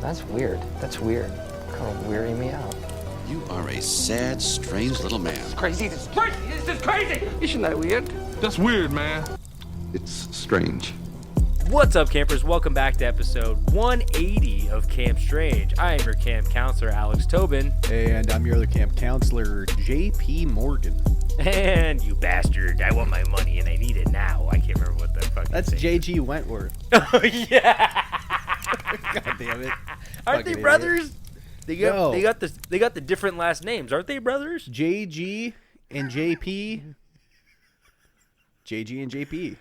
That's weird. That's weird. Kind of weirding me out. You are a sad, strange little man. Crazy. This is crazy. This is crazy. Isn't that weird? That's weird, man. It's strange. What's up, campers? Welcome back to episode 180 of Camp Strange. I am your camp counselor, Alex Tobin. And I'm your other camp counselor, J.P. Morgan. And you bastard, I want my money and I need it now. I can't remember what the fuck. That's J.G. Wentworth. Oh, yeah. God damn it. Aren't they Fucking brothers? They No. got the different last names. Aren't they brothers? J.G. and J.P. J.G. and J.P.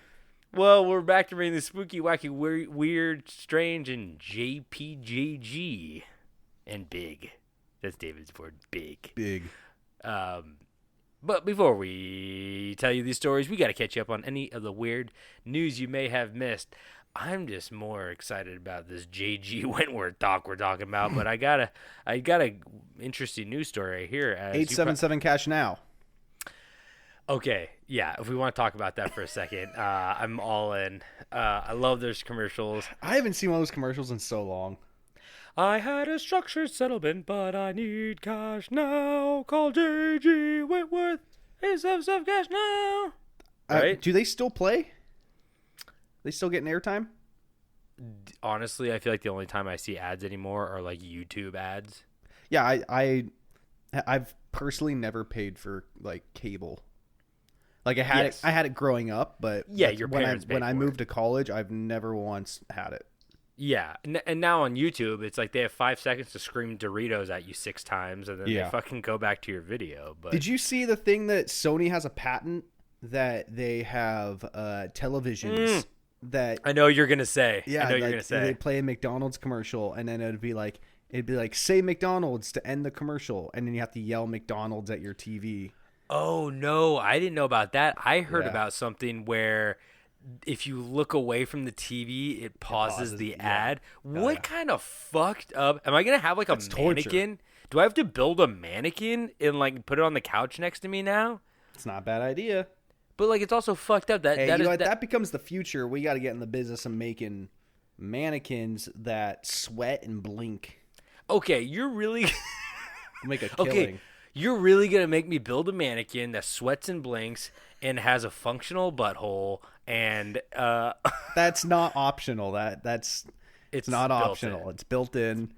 Well, we're back to bringing the spooky, wacky, weird, strange, and JPJG. And big. That's David's word, big. Big. But before we tell you these stories, we got to catch you up on any of the weird news you may have missed. I'm just more excited about this J.G. Wentworth talk we're talking about, but I got a interesting news story here. 877 cash now. Okay, yeah, if we want to talk about that for a second, I'm all in. I love those commercials. I haven't seen one of those commercials in so long. I had a structured settlement, but I need cash now. Call J.G. Wentworth. 877 cash now. Right? Do they still play? They still getting airtime? Honestly, I feel like the only time I see ads anymore are like YouTube ads. Yeah, I've personally never paid for like cable. Like I had it growing up, but yeah, your parents when I moved to college, I've never once had it. Yeah, and now on YouTube, it's like they have 5 seconds to scream Doritos at you 6 times, and then they fucking go back to your video. But did you see the thing that Sony has a patent that they have televisions that I know you're gonna say. Yeah, I know you're gonna say they play a McDonald's commercial, and then it'd be like say McDonald's to end the commercial, and then you have to yell McDonald's at your TV. Oh, no, I didn't know about that. I heard about something where if you look away from the TV, it pauses the ad. What kind of fucked up? Am I going to have like a mannequin? Torture. Do I have to build a mannequin and like put it on the couch next to me now? It's not a bad idea. But like it's also fucked up. That becomes the future. We got to get in the business of making mannequins that sweat and blink. Okay, you're really... Make a killing. Okay. You're really going to make me build a mannequin that sweats and blinks and has a functional butthole and That's not optional. It's not optional. It's built in.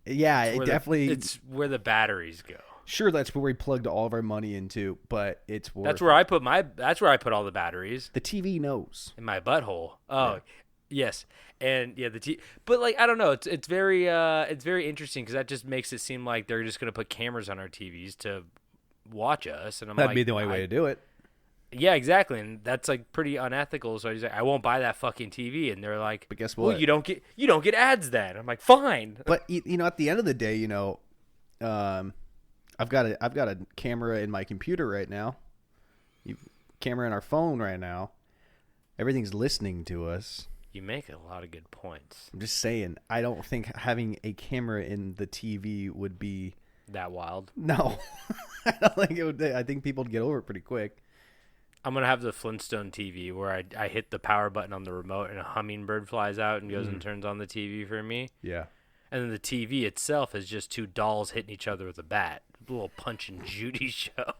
Yeah, it's where the batteries go. Sure, that's where we plugged all of our money into, but it's worth That's where I put all the batteries. The TV knows. In my butthole. Oh, yeah. Yes. And yeah, but like I don't know, it's very interesting because that just makes it seem like they're just gonna put cameras on our TVs to watch us, and that'd be the only way to do it. Yeah, exactly, and that's like pretty unethical. So he's like, I won't buy that fucking TV, and they're like, but guess what? Well, you don't get ads then. I'm like, fine. But at the end of the day, I've got a camera in my computer right now, camera in our phone right now. Everything's listening to us. You make a lot of good points. I'm just saying, I don't think having a camera in the TV would be that wild. No, I don't think it would. I think people would get over it pretty quick. I'm gonna have the Flintstone TV where I hit the power button on the remote and a hummingbird flies out and goes and turns on the TV for me. Yeah. And then the TV itself is just 2 dolls hitting each other with a bat. A little Punch and Judy show.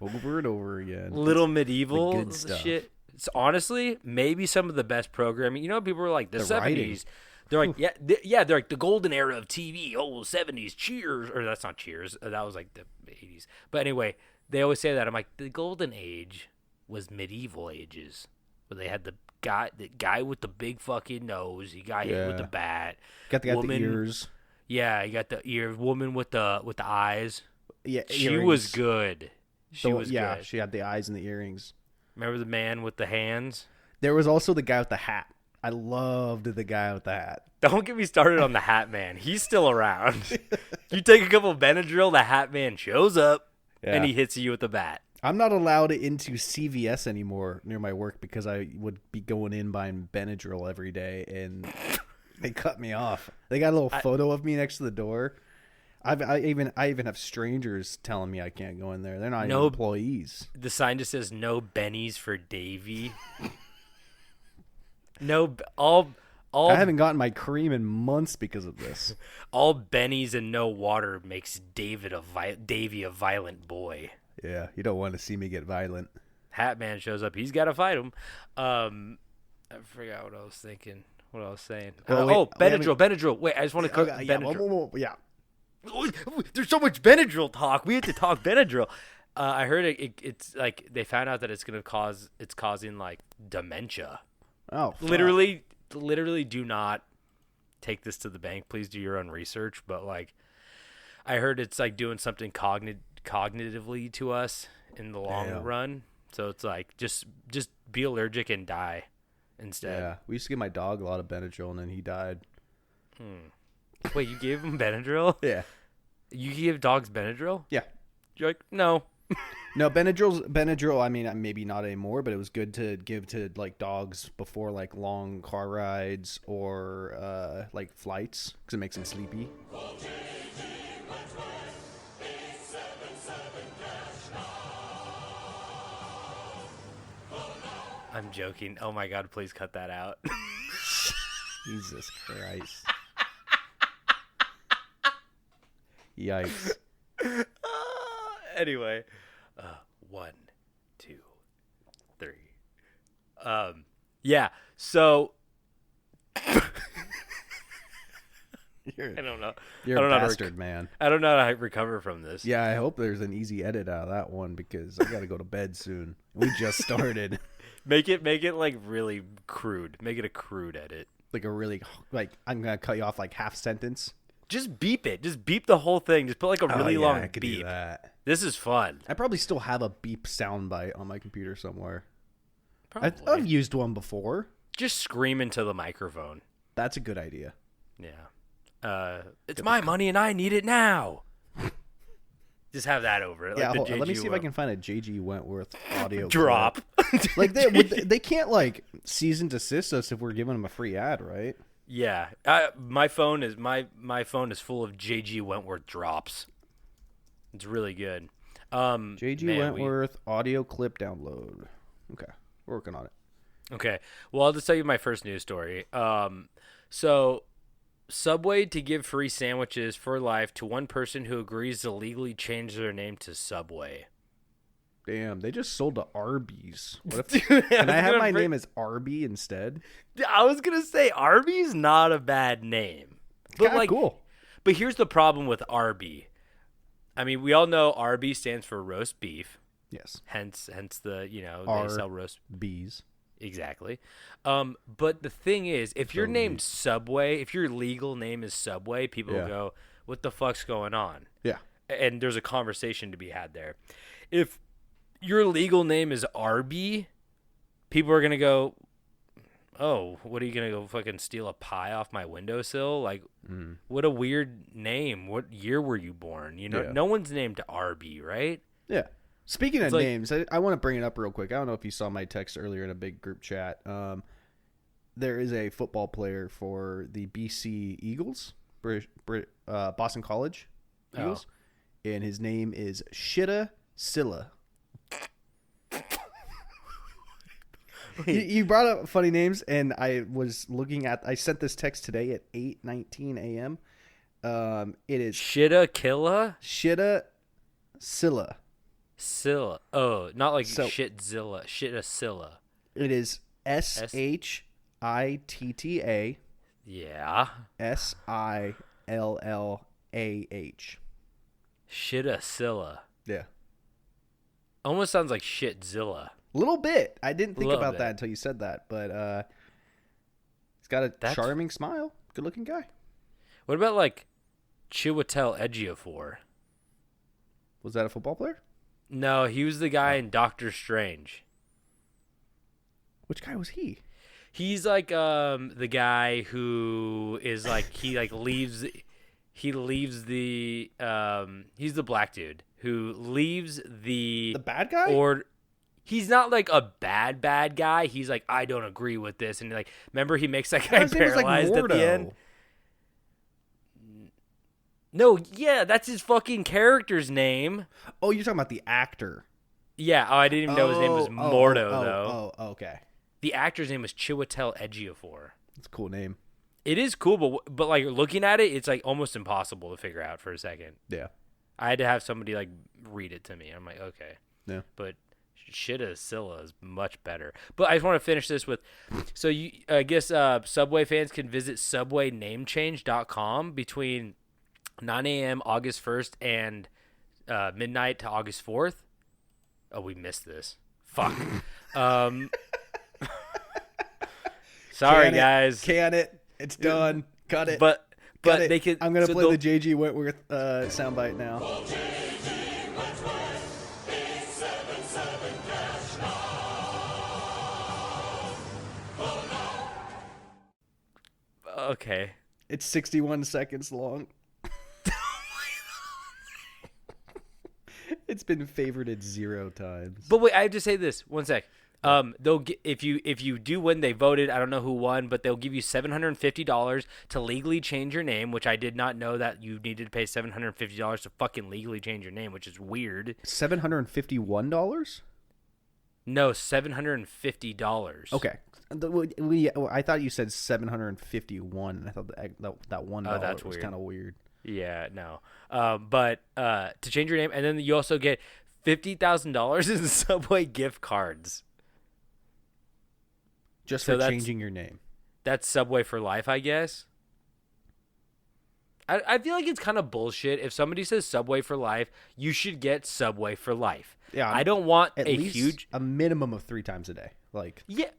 Over and over again. Little medieval good stuff. shit. It's honestly maybe some of the best programming. People were like the 70s. Writing. They're like they're like the golden era of TV. Oh, 70s, Cheers, or that's not Cheers. That was like the 80s. But anyway, they always say that. I'm like, the golden age was medieval ages, where they had the guy with the big fucking nose. He got hit with the bat. Got the ears. Yeah, you got the ear. Woman with the eyes. Yeah, she earrings. was good. She was good. She had the eyes and the earrings. Remember the man with the hands? There was also the guy with the hat. I loved the guy with the hat. Don't get me started on the hat man. He's still around. You take a couple of Benadryl, the hat man shows up, and he hits you with the bat. I'm not allowed into CVS anymore near my work because I would be going in buying Benadryl every day, and they cut me off. They got a little photo of me next to the door. I even have strangers telling me I can't go in there. They're not even employees. The sign just says no bennies for Davey. No, all All I haven't gotten my cream in months because of this. all bennies and no water makes Davy a violent boy. Yeah, you don't want to see me get violent. Hat Man shows up. He's got to fight him. I forgot what I was thinking. What I was saying. Well, wait, Benadryl. Wait, I just want to cook Benadryl. Yeah. There's so much Benadryl talk. We have to talk Benadryl. I heard it's like they found out that it's causing like dementia. Oh, fuck. Literally do not take this to the bank. Please do your own research. But like, I heard it's like doing something cognitively to us in the long run. So it's like just be allergic and die instead. Yeah, we used to give my dog a lot of Benadryl, and then he died. Wait, you gave him Benadryl? Yeah. You give dogs Benadryl? Yeah. You're like, no. No, Benadryl, I mean, maybe not anymore, but it was good to give to, like, dogs before, like, long car rides or, like, flights, because it makes them sleepy. I'm joking. Oh, my God, please cut that out. Jesus Christ. Yikes. Anyway, 1, 2, 3. Yeah. So I don't know. You're I don't a know bastard, man. I don't know how to recover from this. Yeah, I hope there's an easy edit out of that one because I got to go to bed soon. We just started. Make it like really crude. Make it a crude edit. Like a really, like, I'm going to cut you off like half sentence. Just beep it. Just beep the whole thing. Just put like a really long I could beep. do that. This is fun. I probably still have a beep soundbite on my computer somewhere. Probably. I've used one before. Just scream into the microphone. That's a good idea. Yeah. It's my money and I need it now. Just have that over it. Yeah, like let me see if I can find a J.G. Wentworth audio drop. clip. Like they can't like cease and desist us if we're giving them a free ad, right? Yeah. My phone is full of J.G. Wentworth drops. It's really good. J.G. Wentworth audio clip download. Okay, we're working on it. Okay. Well, I'll just tell you my first news story. So Subway to give free sandwiches for life to one person who agrees to legally change their name to Subway. Damn, they just sold to Arby's. What Dude, if, can I have my name as Arby instead? I was gonna say Arby's not a bad name, but like cool. But here's the problem with Arby. I mean, we all know Arby stands for roast beef. Yes. Hence the they sell roast bees. Exactly. But the thing is, if you're named Subway, if your legal name is Subway, people will go, "What the fuck's going on?" Yeah. And there's a conversation to be had there. If your legal name is Arby, people are gonna go, "Oh, what are you gonna go fucking steal a pie off my windowsill?" Like, what a weird name. What year were you born? No one's named Arby, right? Yeah. Speaking of like, names, I want to bring it up real quick. I don't know if you saw my text earlier in a big group chat. There is a football player for the BC Eagles, Boston College Eagles, and his name is Shida Silla. You brought up funny names, and I was I sent this text today at 8:19 a.m. It is Shida Killa? Shida Silla. Silla. Oh, not like Shitzilla. Shida Silla. It is SHITTA. Yeah. SILLAH. Shida Silla. Yeah. Almost sounds like Shitzilla. A little bit. I didn't think about bit. that until you said that, but he's got a charming smile. Good looking guy. What about like Chiwetel Ejiofor? Was that a football player? No, he was the guy in Doctor Strange. Which guy was he? He's like the guy who is like he leaves the he's the black dude who leaves the bad guy? Or he's not like a bad guy. He's like, I don't agree with this, and like remember he makes that guy paralyzed at the end. No, yeah, that's his fucking character's name. Oh, you're talking about the actor. Yeah, I didn't even know his name was Mordo, though. Oh, okay. The actor's name was Chiwetel Ejiofor. It's a cool name. It is cool, but like looking at it, it's like almost impossible to figure out for a second. Yeah. I had to have somebody like read it to me. I'm like, okay. Yeah. But Shitta Scylla is much better. But I just want to finish this with, so I guess Subway fans can visit subwaynamechange.com between 9 a.m. August 1st and midnight to August 4th. Oh, we missed this. Fuck. Sorry, guys. Can it. It's done. Cut it. But Cut it. they could. I'm going to so play the JG Wentworth soundbite now. Okay. It's 61 seconds long. It's been favorited 0 times. But wait, I have to say this. One sec. They'll if you do win, they voted. I don't know who won, but they'll give you $750 to legally change your name, which I did not know that you needed to pay $750 to fucking legally change your name, which is weird. $751? No, $750. Okay. I thought you said 751. I thought that $1 that's was weird. kind of weird. Yeah, no. But to change your name, and then you also get $50,000 in Subway gift cards. Just So for that's- changing your name. That's Subway for life, I guess. I feel like it's kind of bullshit. If somebody says Subway for life, you should get Subway for life. Yeah, I don't want At a least huge. a minimum of 3 times a day. Like, Yeah,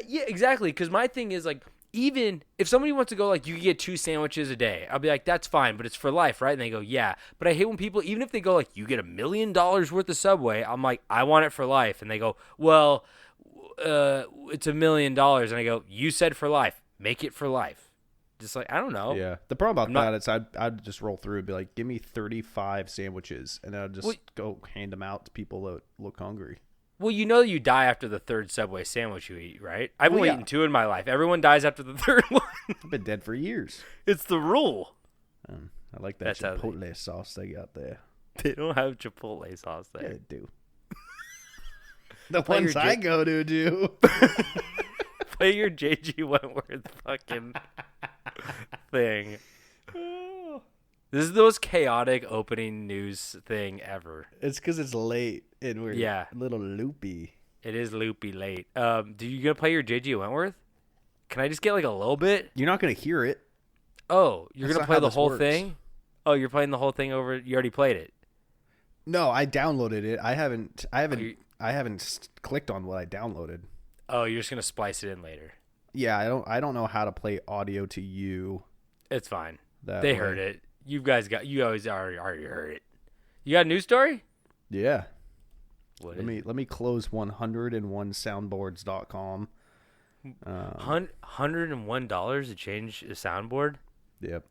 exactly. Because my thing is like, even if somebody wants to go like, you can get 2 sandwiches a day, I'll be like, that's fine, but it's for life, right? And they go, yeah. But I hate when people, even if they go like, you get $1 million worth of Subway, I'm like, I want it for life, and they go, well, it's $1 million, and I go, you said for life, make it for life. Just like, I don't know. yeah. The problem about I'm that is I'd just roll through and be like, give me 35 sandwiches, and then I'd just go hand them out to people that look hungry. Well, you know you die after the 3rd Subway sandwich you eat, right? I've only Well, yeah. eaten 2 in my life. Everyone dies after the 3rd one. I've been dead for years. It's the rule. I like that That's how Chipotle sauce they got there. They don't have Chipotle sauce there. Yeah, they do. The Play ones your I go to do. Play your JG Wentworth fucking thing. This is the most chaotic opening news thing ever. It's because it's late and we're Yeah. a little loopy. It is loopy late. Do you gonna play your JG Wentworth? Can I just get like a little bit? You're not going to hear it. Oh, you're That's gonna not play how the this whole works. thing? Oh, you're playing the whole thing over. You already played it. No, I downloaded it. I haven't you- clicked on what I downloaded. Oh, you're just gonna splice it in later. Yeah, I don't know how to play audio to you. It's fine. That They way. heard it. You always already heard it. You got a news story? Yeah. What Let me close 101soundboards.com. $101 to change a soundboard? Yep.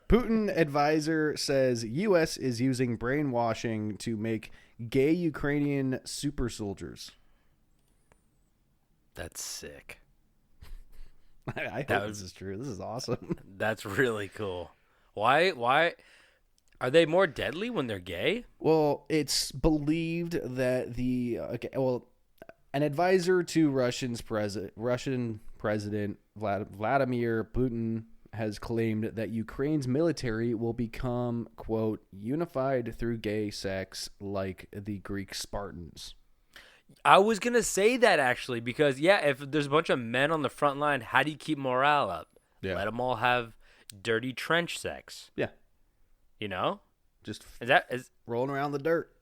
Putin advisor says U.S. is using brainwashing to make gay Ukrainian super soldiers. That's sick. I hope this is true. This is awesome. That's really cool. Why are they more deadly when they're gay? Well, it's believed that an advisor to Russian President Vladimir Putin has claimed that Ukraine's military will become, quote, unified through gay sex like the Greek Spartans. I was going to say that actually because, yeah, if there's a bunch of men on the front line, how do you keep morale up? Yeah. Let them all have dirty trench sex. Yeah. You know? Just Is rolling around the dirt.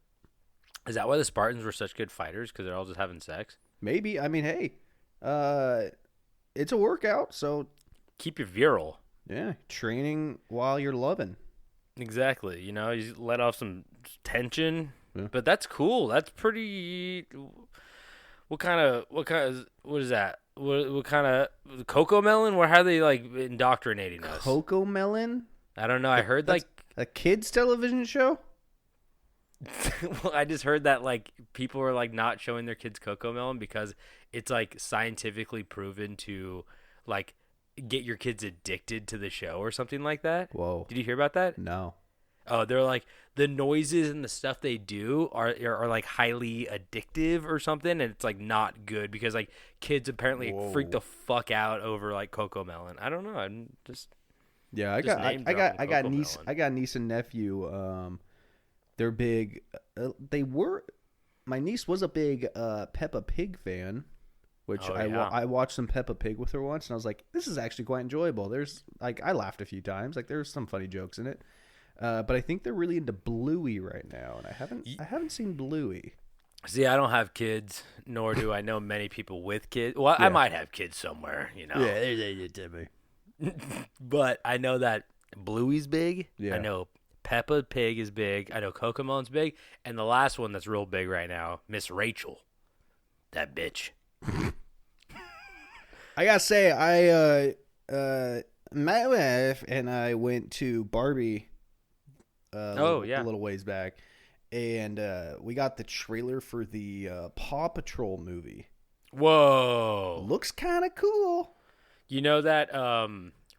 that why the Spartans were such good fighters? Because they're all just having sex? Maybe. I mean, hey, it's a workout, so Keep you virile. yeah, training while you're loving. Exactly. You know, you let off some tension. Yeah. But that's cool. That's pretty. What is that? What kind of Cocoa Melon? How are they like indoctrinating us? Cocoa Melon? I don't know. I heard That's like a kids television show? well, I just heard that like people are like not showing their kids Cocoa Melon because it's like scientifically proven to like get your kids addicted to the show or something like that. Whoa. Did you hear about that? No. Oh, they're like the noises and the stuff they do are like highly addictive or something, and it's like not good because like kids apparently freak the fuck out over like Coco Melon. I don't know. I'm just Yeah, I got niece and nephew. They're big. My niece was a big Peppa Pig fan, which I watched some Peppa Pig with her once, and I was like, this is actually quite enjoyable. There's like I laughed a few times. Like there's some funny jokes in it. But I think they're really into Bluey right now, and I haven't seen Bluey. See, I don't have kids, nor do I know many people with kids. Well, I might have kids somewhere, you know. Yeah, they But I know that Bluey's big. Yeah. I know Peppa Pig is big. I know Cocomelon's big. And the last one that's real big right now, Miss Rachel. That bitch. I gotta say, my wife and I went to Barbie a little ways back, and we got the trailer for the Paw Patrol movie. Whoa. Looks kind of cool. You know that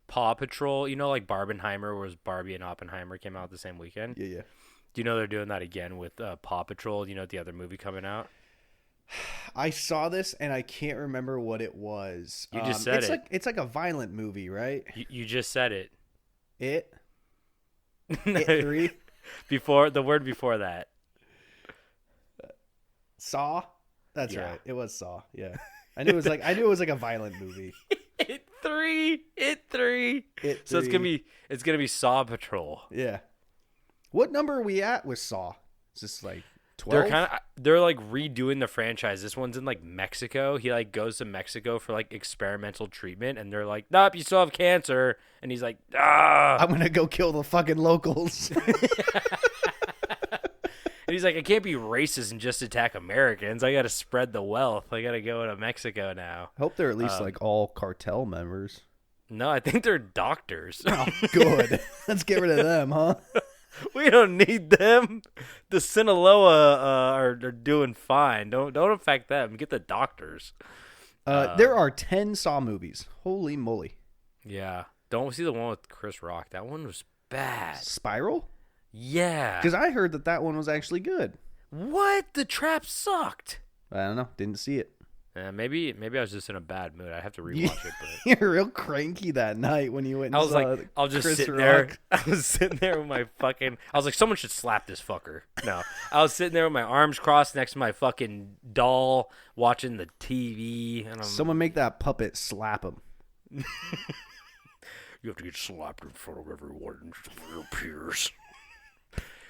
Paw Patrol, you know like Barbenheimer, where Barbie and Oppenheimer came out the same weekend? Yeah. Do you know they're doing that again with Paw Patrol? Do you know the other movie coming out? I saw this, and I can't remember what it was. You just said it. It's like a violent movie, right? You just said it. It 3? Before the word before that. Saw? That's right. It was Saw. Yeah. I knew it was like a violent movie. It 3. So it's gonna be Saw Patrol. Yeah. What number are we at with Saw? Is this like 12? They're like redoing the franchise. This one's in like Mexico. He like goes to Mexico for like experimental treatment, and they're like, "Nope, you still have cancer." And he's like, "Ah, I'm gonna go kill the fucking locals." And he's like, "I can't be racist and just attack Americans. I got to spread the wealth. I got to go to Mexico now." Hope they're at least like all cartel members. No, I think they're doctors. Oh, good. Let's get rid of them, huh? We don't need them. The Sinaloa are doing fine. Don't affect them. Get the doctors. There are 10 Saw movies. Holy moly. Yeah. Don't see the one with Chris Rock. That one was bad. Spiral? Yeah. Because I heard that one was actually good. What? The trap sucked. I don't know. Didn't see it. Maybe I was just in a bad mood. I have to rewatch it. You But were real cranky that night when you went and I was saw like, I'll just Chris sit Rock. there. I was sitting there with my fucking. I was like, someone should slap this fucker. No, I was sitting there with my arms crossed next to my fucking doll, watching the TV. And Someone make that puppet slap him. You have to get slapped in front of everyone, your peers.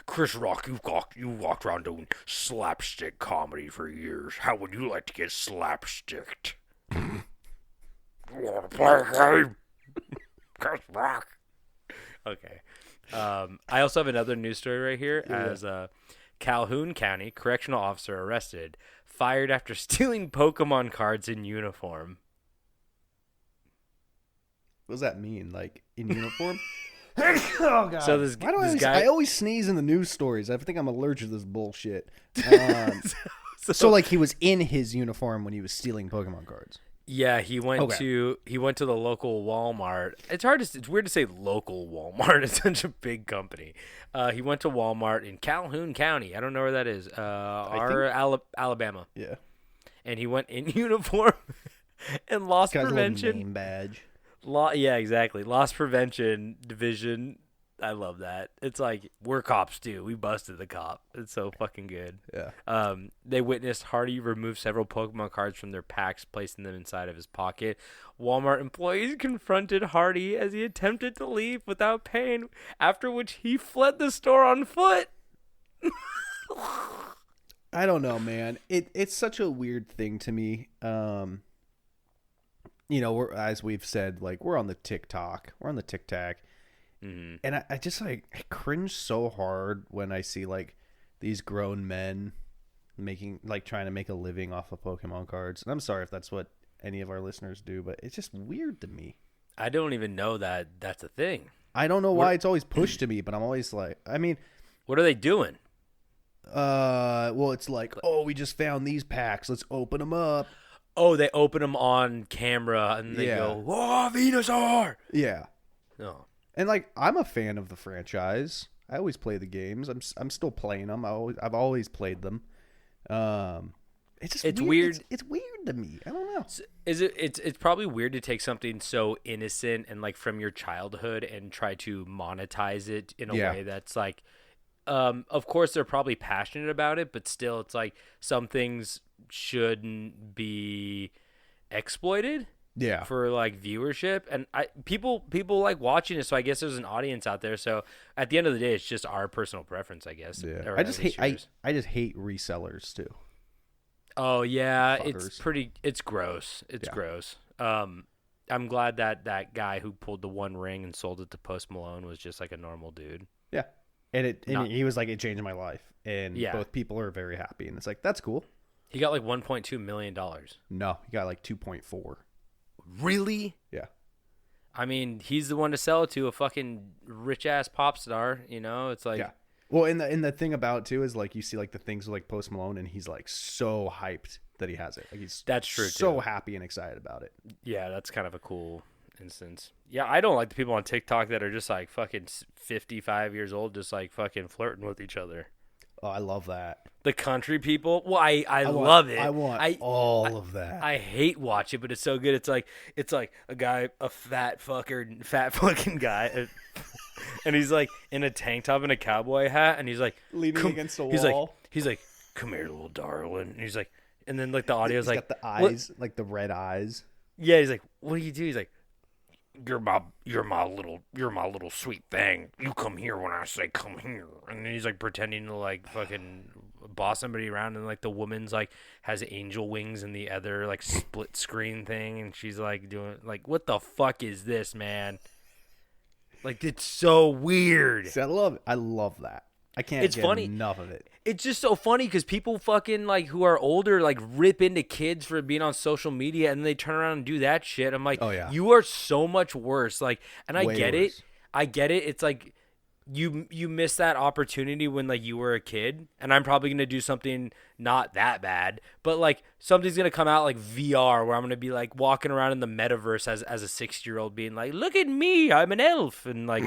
Chris Rock, you walked around doing slapstick comedy for years. How would you like to get slapsticked? You want to play a game? Chris Rock. Okay. I also have another news story right here. Yeah. As Calhoun County correctional officer arrested, fired after stealing Pokemon cards in uniform. What does that mean? Like in uniform? Oh god! So this guy, I always sneeze in the news stories. I think I'm allergic to this bullshit. So like he was in his uniform when he was stealing Pokemon cards. Yeah, he went to the local Walmart. It's weird to say local Walmart. It's such a big company. He went to Walmart in Calhoun County. I don't know where that is. Alabama. Yeah. And he went in uniform and loss prevention. Name badge. Yeah, exactly. Loss prevention division. I love that. It's like we're cops too. We busted the cop. It's so fucking good. Yeah. They witnessed Hardy remove several Pokemon cards from their packs, placing them inside of his pocket. Walmart employees confronted Hardy as he attempted to leave without paying, after which he fled the store on foot. I don't know, man. It's such a weird thing to me. You know, as we've said, like we're on the TikTok. We're on the TikTok. Mm-hmm. And I just I cringe so hard when I see like these grown men trying to make a living off of Pokemon cards. And I'm sorry if that's what any of our listeners do, but it's just weird to me. I don't even know that that's a thing. I don't know why it's always pushed to me, but I'm always like, I mean, what are they doing? Well, it's like, oh, we just found these packs. Let's open them up. Oh, they open them on camera and they go, "Oh, Venusaur!" Yeah. Oh. And like, I'm a fan of the franchise. I always play the games. I'm still playing them. I've always played them. It's weird. It's weird to me. I don't know. It's probably weird to take something so innocent and like from your childhood and try to monetize it in a way that's like, of course they're probably passionate about it, but still it's like some things shouldn't be exploited. Yeah. For like viewership, and people like watching it, so I guess there's an audience out there. So at the end of the day, it's just our personal preference, I guess. Yeah. Or I just hate yours. I just hate resellers too. Oh yeah, Fuckers. it's gross. It's gross. I'm glad that guy who pulled the One Ring and sold it to Post Malone was just like a normal dude. Yeah. And he was like, it changed my life, and both people are very happy, and it's like, that's cool. He got like $1.2 million. No, he got like 2.4. Really? Yeah. I mean, he's the one to sell it to, a fucking rich ass pop star. You know, it's like, yeah. Well, and the thing about it too is like you see like the things with like Post Malone, and he's like so hyped that he has it. Like that's true. So happy and excited about it. Yeah, that's kind of a cool instance. Yeah, I don't like the people on TikTok that are just like fucking 55 years old, just like fucking flirting with each other. Oh, I love that. The country people. Well, I love it. I want all of that. I hate watching, but it's so good. It's like a guy, a fat fucking guy, and he's like in a tank top and a cowboy hat, and he's like leaning against the wall. He's like, "Come here, little darling." And he's like, and then like the audio's he's like, got the eyes, what? Like the red eyes. Yeah, he's like, "What do you do?" He's like, You're my little sweet thing. You come here when I say come here." And then he's like pretending to like fucking boss somebody around, and like the woman's like has angel wings in the other like split screen thing, and she's like doing like, what the fuck is this, man? Like, it's so weird. See, I love that. I can't It's get funny. enough of it. It's just so funny because people fucking like who are older like rip into kids for being on social media, and then they turn around and do that shit. I'm like, oh yeah, you are so much worse. Like, and I Way get worse. it. I get it. It's like you missed that opportunity when like you were a kid, and I'm probably gonna do something not that bad, but like something's gonna come out like VR where I'm gonna be like walking around in the metaverse as a 6-year-old being like, look at me, I'm an elf, and like.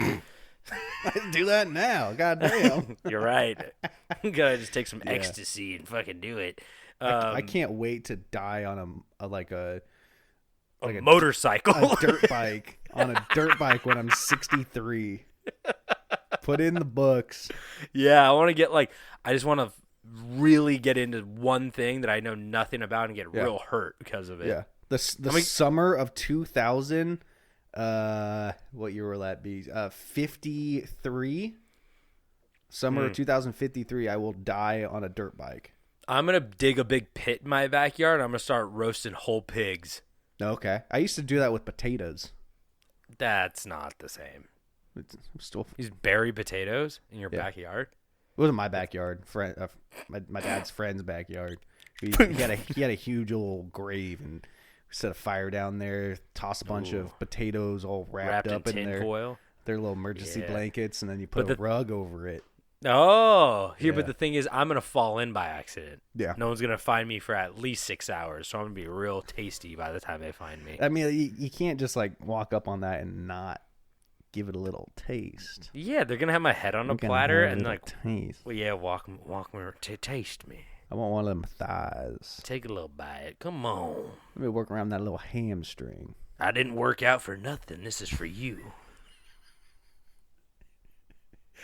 I do that now. God damn. You're right. You gotta just take some ecstasy and fucking do it. I can't wait to die on a motorcycle, a dirt bike, on a dirt bike when I'm 63. Put in the books. Yeah, I want to get like, I just want to really get into one thing that I know nothing about and get real hurt because of it. Yeah. The summer of 2000. What year will that be? 53. Summer of 2053. I will die on a dirt bike. I'm gonna dig a big pit in my backyard. I'm gonna start roasting whole pigs. Okay, I used to do that with potatoes. That's not the same. It's still. These berry potatoes in your backyard. It wasn't my backyard. My dad's friend's backyard. He had a huge old grave, and we set a fire down there. Toss a bunch of potatoes all wrapped up in tin foil. Their little emergency blankets, and then you put a rug over it. Oh, but the thing is, I'm gonna fall in by accident. Yeah, no one's gonna find me for at least 6 hours, so I'm gonna be real tasty by the time they find me. I mean, you can't just like walk up on that and not give it a little taste. Yeah, they're gonna have my head on a platter and like, taste. Well, yeah, walk me, taste me. I want one of them thighs. Take a little bite. Come on. Let me work around that little hamstring. I didn't work out for nothing. This is for you.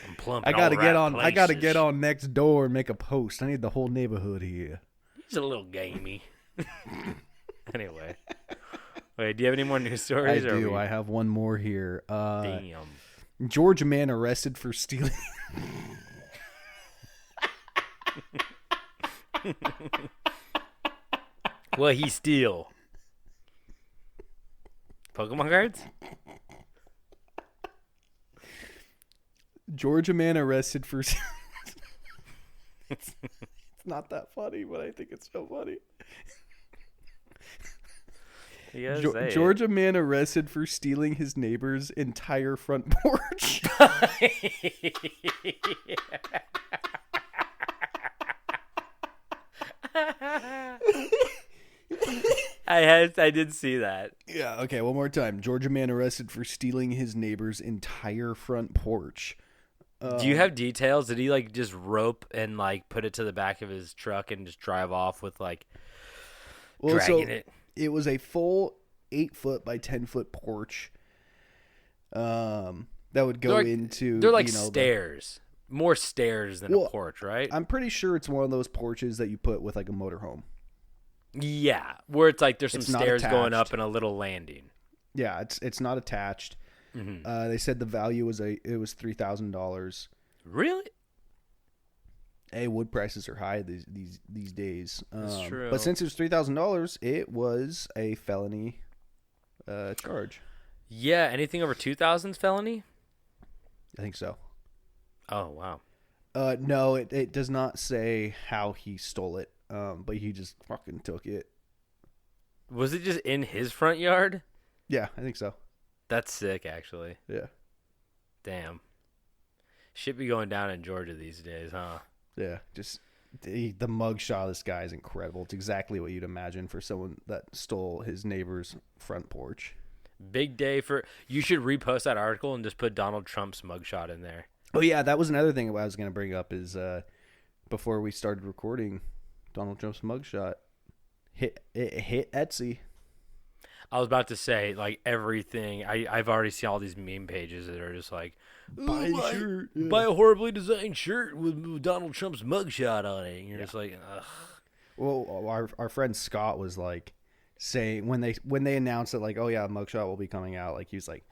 I'm plumping. I gotta get on next door and make a post. I need the whole neighborhood here. He's a little gamey. Anyway. Wait, do you have any more news stories? I do. I have one more here. Damn. Georgia man arrested for stealing. What he steal? Pokemon cards? Georgia man arrested for. It's not that funny, but I think it's so funny. Georgia man arrested for stealing his neighbor's entire front porch. I did see that. Yeah, okay, one more time. Georgia man arrested for stealing his neighbor's entire front porch. Do you have details? Did he like just rope and like put it to the back of his truck and just drive off with like dragging it? It was a full 8-foot by 10-foot porch. That would go into. They're like stairs, more stairs than a porch, right? I'm pretty sure it's one of those porches that you put with like a motorhome. Yeah, where it's like there's some stairs going up attached. and a little landing. Yeah, it's not attached. Mm-hmm. They said the value was $3,000. Really? Hey, wood prices are high these days. That's true. But since it was $3,000, it was a felony charge. Yeah, anything over 2,000 is felony? I think so. Oh, wow. No, it does not say how he stole it. But he just fucking took it. Was it just in his front yard? Yeah, I think so. That's sick, actually. Yeah. Damn. Shit be going down in Georgia these days, huh? Yeah, just the mugshot of this guy is incredible. It's exactly what you'd imagine for someone that stole his neighbor's front porch. Big day for... You should repost that article and just put Donald Trump's mugshot in there. Oh, yeah, that was another thing I was going to bring up is before we started recording, Donald Trump's mugshot hit Etsy. I was about to say, like, everything. I've already seen all these meme pages that are just like, Buy a shirt. Yeah. Buy a horribly designed shirt with Donald Trump's mugshot on it. And you're just like, ugh. Well, our friend Scott was like saying when they announced that, like, oh yeah, mugshot will be coming out, like he was like,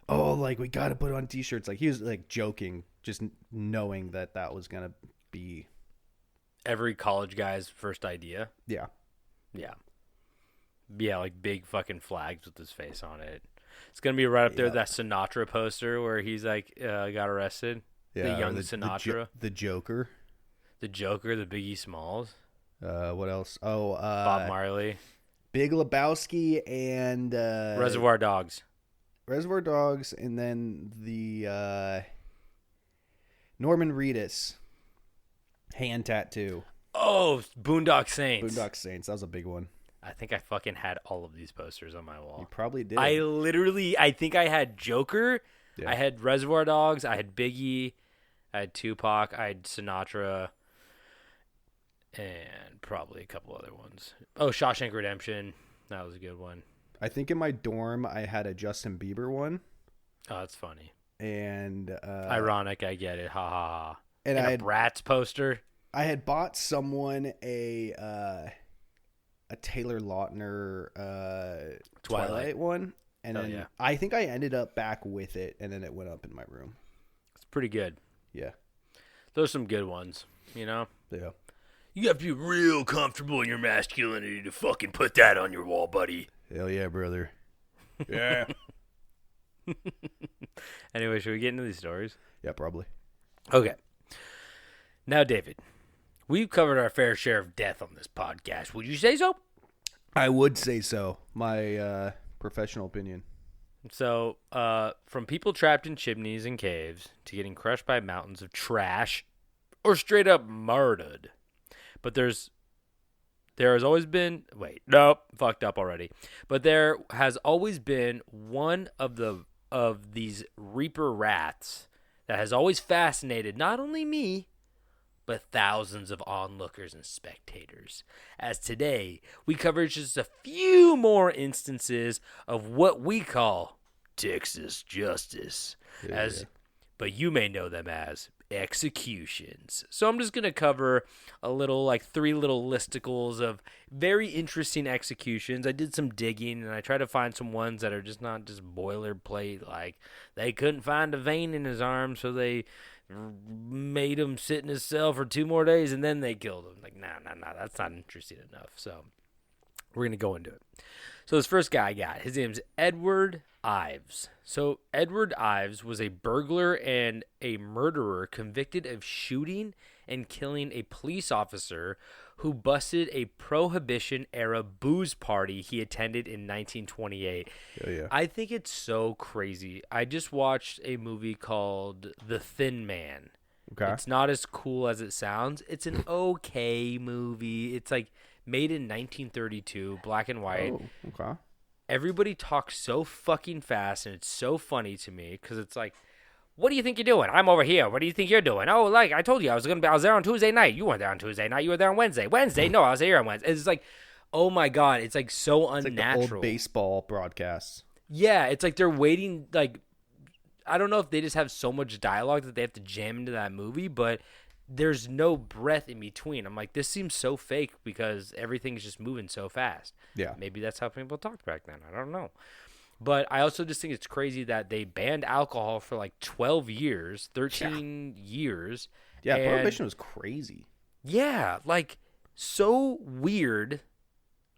oh, like we got to put it on t-shirts. Like he was like joking, just knowing that was gonna be Every college guy's first idea. Yeah. Yeah. Yeah, like big fucking flags with his face on it. It's going to be right up there with that Sinatra poster where he's like got arrested. Yeah, the young Sinatra. The Joker. The Joker, the Biggie Smalls. What else? Oh, Bob Marley. Big Lebowski and Reservoir Dogs. Reservoir Dogs, and then the Norman Reedus hand tattoo. Oh, Boondock Saints. Boondock Saints. That was a big one. I think I fucking had all of these posters on my wall. You probably did. I think I had Joker. Yeah. I had Reservoir Dogs. I had Biggie. I had Tupac. I had Sinatra. And probably a couple other ones. Oh, Shawshank Redemption. That was a good one. I think in my dorm I had a Justin Bieber one. Oh, that's funny. And ironic, I get it. Ha ha ha. And I a had Bratz poster. I had bought someone a Taylor Lautner Twilight one, and then I think I ended up back with it, and then it went up in my room. It's pretty good. Yeah, those are some good ones. You know. Yeah. You have to be real comfortable in your masculinity to fucking put that on your wall, buddy. Hell yeah, brother. Yeah. Anyway, should we get into these stories? Yeah, probably. Okay. Now, David, we've covered our fair share of death on this podcast. Would you say so? I would say so. My professional opinion. So, from people trapped in chimneys and caves to getting crushed by mountains of trash or straight up murdered. But there has always been fucked up already. But there has always been one of these Reaper rats that has always fascinated not only me, but thousands of onlookers and spectators. As today, we cover just a few more instances of what we call Texas justice, but you may know them as executions. So I'm just going to cover a little, like 3 little listicles of very interesting executions. I did some digging and I tried to find some ones that are just not just boilerplate, like they couldn't find a vein in his arm, so they made him sit in his cell for 2 more days and then they killed him. Like, nah, that's not interesting enough. So we're going to go into it. So this first guy I got, his name's Edward Ives. So Edward Ives was a burglar and a murderer convicted of shooting and killing a police officer who busted a Prohibition-era booze party he attended in 1928. Yeah. I think it's so crazy. I just watched a movie called The Thin Man. Okay. It's not as cool as it sounds. It's an okay movie. It's like made in 1932, black and white. Oh, okay. Everybody talks so fucking fast, and it's so funny to me because it's like, What do you think you're doing? I'm over here. What do you think you're doing? Oh, like I told you, I was there on Tuesday night. You weren't there on Tuesday night. You were there on Wednesday. Wednesday? No, I was here on Wednesday. It's like, oh my god, it's like so It's unnatural. like the old baseball broadcasts. Yeah, it's like they're waiting. Like, I don't know if they just have so much dialogue that they have to jam into that movie, but there's no breath in between. I'm like, this seems so fake because everything's just moving so fast. Yeah. Maybe that's how people talked back then. I don't know. But I also just think it's crazy that they banned alcohol for like 12 years, 13 years. Yeah, and Prohibition was crazy. yeah, like so weird.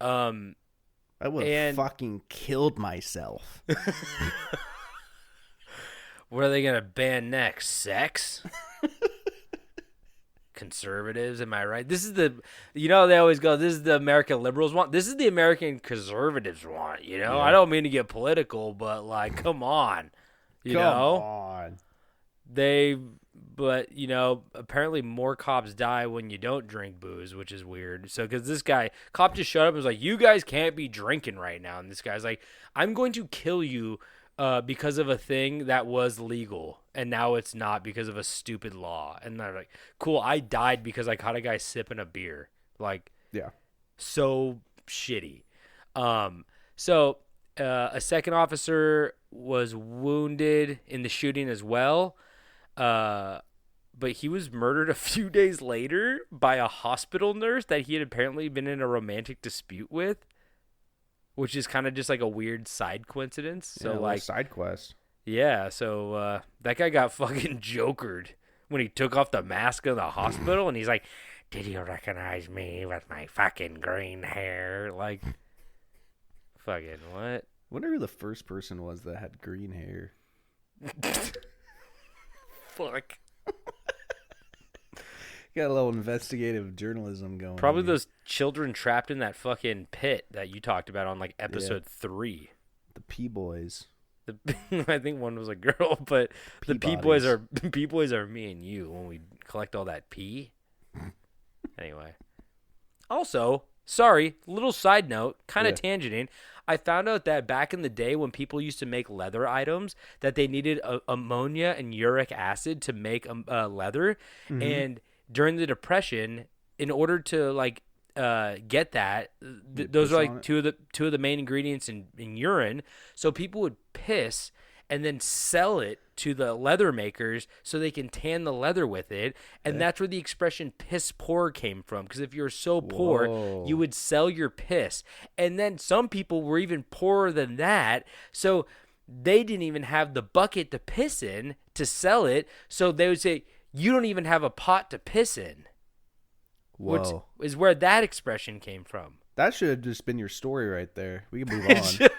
I would have And- fucking killed myself. What are they going to ban next? Sex? Conservatives, am I right? This is the, they always go, this is the American liberals want. This is the American conservatives want, Yeah. I don't mean to get political, but like, come on. You Come know? on. But apparently more cops die when you don't drink booze, which is weird. So, because this cop just showed up and was like, you guys can't be drinking right now. And this guy's like, I'm going to kill you because of a thing that was legal. And now it's not because of a stupid law. And they're like, cool, I died because I caught a guy sipping a beer. Like, Yeah. so shitty. So a second officer was wounded in the shooting as well. But he was murdered a few days later by a hospital nurse that he had apparently been in a romantic dispute with, which is kind of just like a weird side coincidence. So Yeah, like side quest. yeah, so that guy got fucking jokered when he took off the mask in the hospital, and he's like, "Did you recognize me with my fucking green hair?" Like, fucking what? Wonder who the first person was that had green hair. Fuck. Got a little investigative journalism going. Probably here. those children trapped in that fucking pit that you talked about on like episode 3. The P boys. I think one was a girl, but the P boys Peabodies. are me and you when we collect all that pee. Anyway. Also, sorry, little side note, kind of tangenting. I found out that back in the day when people used to make leather items, that they needed ammonia and uric acid to make leather, and during the Depression, in order to like get that, those are like two of the main ingredients in urine. So people would piss and then sell it to the leather makers so they can tan the leather with it. And that's where the expression piss poor came from. Because if you're so poor, you would sell your piss. And then some people were even poorer than that. So they didn't even have the bucket to piss in to sell it. So they would say, you don't even have a pot to piss in. Whoa. Which is where that expression came from. That should have just been your story right there. We can move on.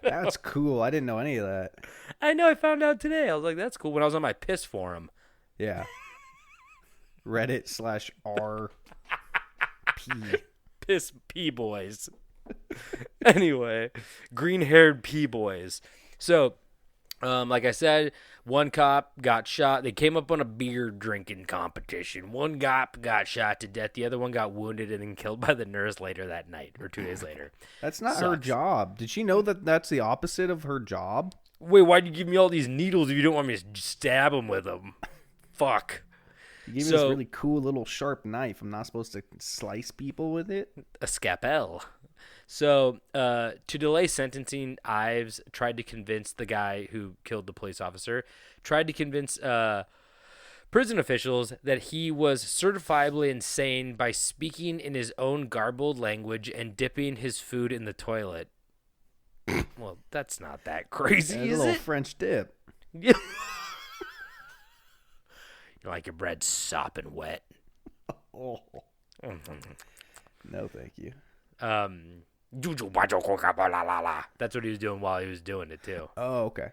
That's cool. I didn't know any of that. I know. I found out today. I was like, that's cool. When I was on my piss forum. Yeah. Reddit/r p. Piss P-boys. Anyway, green-haired P-boys. So, like I said, one cop got shot. They came up on a beer drinking competition. One cop got shot to death. The other one got wounded and then killed by the nurse later that night or 2 days later. That's not her Sucks. job. Did she know that that's the opposite of her job? Wait, why'd you give me all these needles if you don't want me to stab them with them? Fuck. You gave me this really cool little sharp knife. I'm not supposed to slice people with it? A scalpel. So, to delay sentencing, Ives tried to convince the guy who killed the police officer, tried to convince prison officials that he was certifiably insane by speaking in his own garbled language and dipping his food in the toilet. Well, that's not that crazy, And a is little it? French dip. You like your bread sopping wet. Oh. No, thank you. That's what he was doing while he was doing it too. Oh, okay.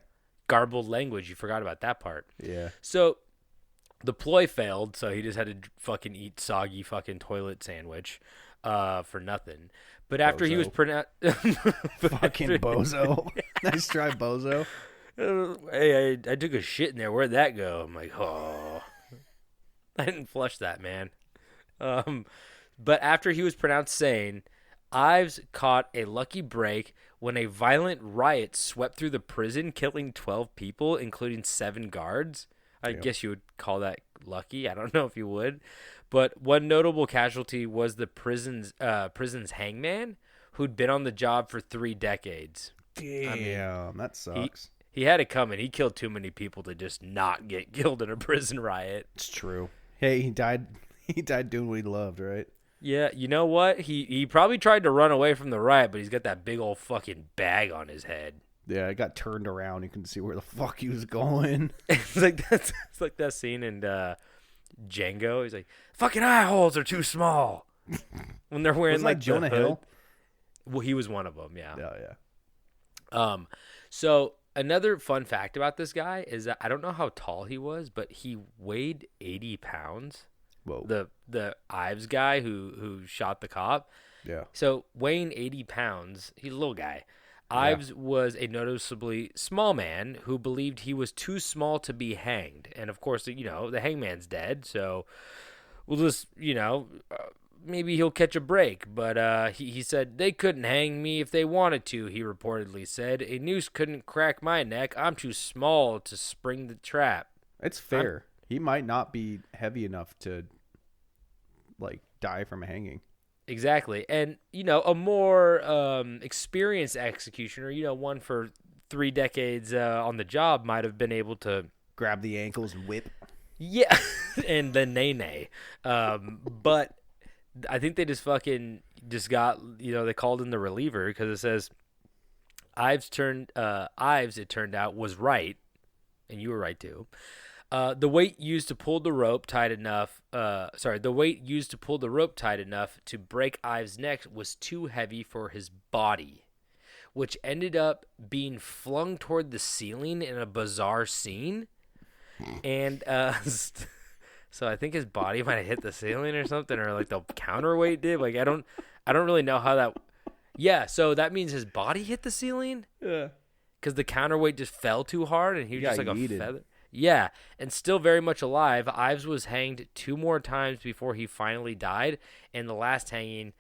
Garbled language. You forgot about that part. Yeah. So the ploy failed, so he just had to fucking eat soggy fucking toilet sandwich for nothing. But after he was pronounced... Fucking bozo. Nice try, bozo. Hey, I took a shit in there. Where'd that go? I'm like, oh. I didn't flush that, man. But after he was pronounced sane, Ives caught a lucky break when a violent riot swept through the prison, killing 12 people, including 7 guards. I guess you would call that lucky. I don't know if you would. But one notable casualty was the prison's hangman, who'd been on the job for 3 decades. Damn, that sucks. He had it coming. He killed too many people to just not get killed in a prison riot. It's true. Hey, he died. He died doing what he loved, right? Yeah, you know what? He probably tried to run away from the riot, but he's got that big old fucking bag on his head. Yeah, it got turned around. You couldn't see where the fuck he was going. It's like that scene in Django. He's like, "Fucking eye holes are too small." When they're wearing Wasn't that Jonah Hill? Well, he was one of them. Yeah. Yeah. So another fun fact about this guy is that I don't know how tall he was, but he weighed 80 pounds. Whoa. The Ives guy who shot the cop. Yeah. So weighing 80 pounds, he's a little guy. Ives was a noticeably small man who believed he was too small to be hanged. And of course, the hangman's dead, so we'll just, maybe he'll catch a break. But he said, "They couldn't hang me if they wanted to," he reportedly said. "A noose couldn't crack my neck. I'm too small to spring the trap." It's fair. He might not be heavy enough to, die from hanging. Exactly. And, a more experienced executioner, one for 3 decades on the job might have been able to grab the ankles and whip. Yeah, and the nay. But I think they just got, they called in the reliever because it says Ives, it turned out, was right, and you were right too. The weight used to pull the rope tight enough to break Ives' neck was too heavy for his body, which ended up being flung toward the ceiling in a bizarre scene. And so I think his body might have hit the ceiling or something, or the counterweight did. I don't really know how that. Yeah, so that means his body hit the ceiling. Yeah, because the counterweight just fell too hard, and he was just like yeeted. a feather. Yeah, and still very much alive. Ives was hanged 2 more times before he finally died. And the last hanging,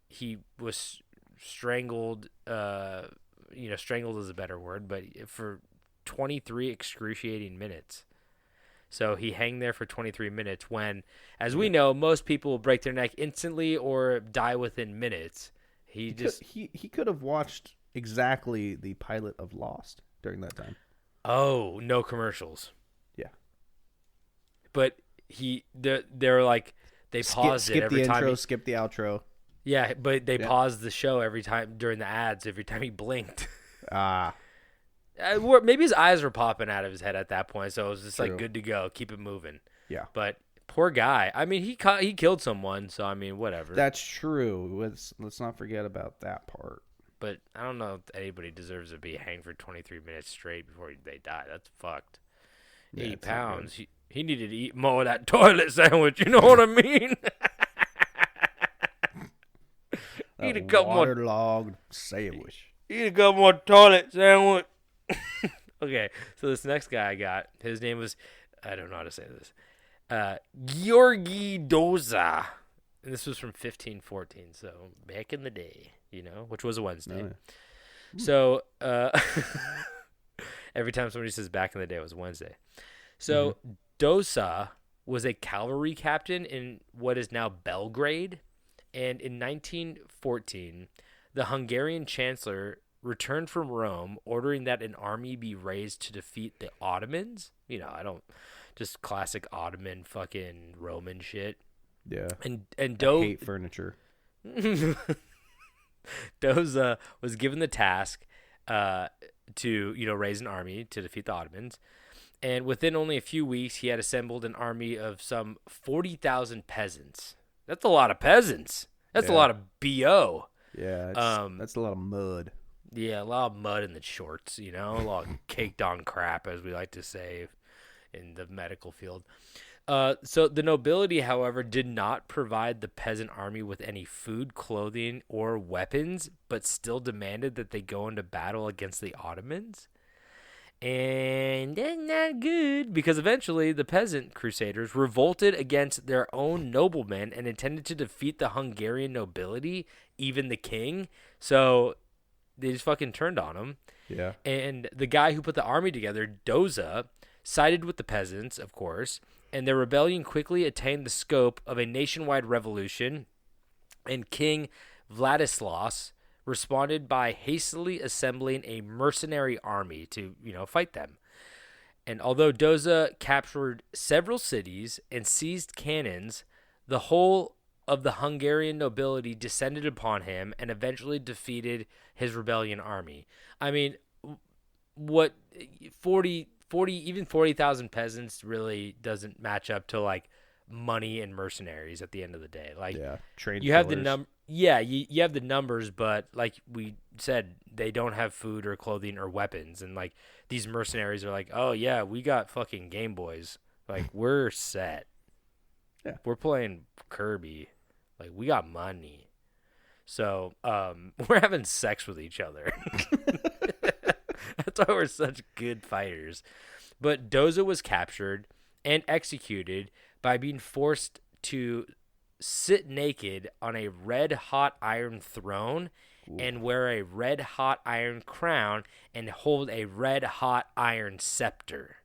he was strangled. Strangled is a better word, but for 23 excruciating minutes. So he hanged there for 23 minutes when, as we know, most people will break their neck instantly or die within minutes. He could have watched exactly the pilot of Lost during that time. Oh, no commercials. Yeah. But they're like, they paused it every time. Skip the intro, skip the outro. Yeah, but they paused the show every time during the ads, every time he blinked. Maybe his eyes were popping out of his head at that point, so it was just True. good to go, keep it moving. Yeah. But poor guy. I mean, he killed someone, so I mean, whatever. That's true. Let's not forget about that part. But I don't know if anybody deserves to be hanged for 23 minutes straight before they die. That's fucked. Yeah, 80 pounds. He needed to eat more of that toilet sandwich. You know what I mean? Eat a couple more waterlogged sandwich. Eat a couple more toilet sandwich. Okay, so this next guy I got, his name was, I don't know how to say this, Georgi Doza. And this was from 1514, so back in the day, which was a Wednesday. Oh, yeah. So every time somebody says back in the day, it was Wednesday. So Dosa was a cavalry captain in what is now Belgrade. And in 1914, the Hungarian chancellor returned from Rome, ordering that an army be raised to defeat the Ottomans. Just classic Ottoman fucking Roman shit. Yeah. And I hate furniture. Doza was given the task to raise an army to defeat the Ottomans, and within only a few weeks he had assembled an army of some 40,000 peasants. That's a lot of peasants. That's a lot of BO. Yeah, that's a lot of mud. Yeah, a lot of mud in the shorts, a lot of caked on crap, as we like to say in the medical field. So the nobility, however, did not provide the peasant army with any food, clothing, or weapons, but still demanded that they go into battle against the Ottomans. And that's not good, because eventually the peasant crusaders revolted against their own noblemen and intended to defeat the Hungarian nobility, even the king. So they just fucking turned on him. Yeah. And the guy who put the army together, Doza, sided with the peasants, of course, and their rebellion quickly attained the scope of a nationwide revolution, and King Vladislaus responded by hastily assembling a mercenary army to, fight them. And although Doza captured several cities and seized cannons, the whole of the Hungarian nobility descended upon him and eventually defeated his rebellion army. I mean, what 40,000 peasants really doesn't match up to like money and mercenaries at the end of the day. Like, trained you have killers. you have the numbers, but like we said, they don't have food or clothing or weapons. And like these mercenaries are like, oh yeah, we got fucking Game Boys. Like, we're set. Yeah. We're playing Kirby. Like, we got money. So, we're having sex with each other. That's why we're such good fighters. But Doza was captured and executed by being forced to sit naked on a red-hot iron throne and wear a red-hot iron crown and hold a red-hot iron scepter.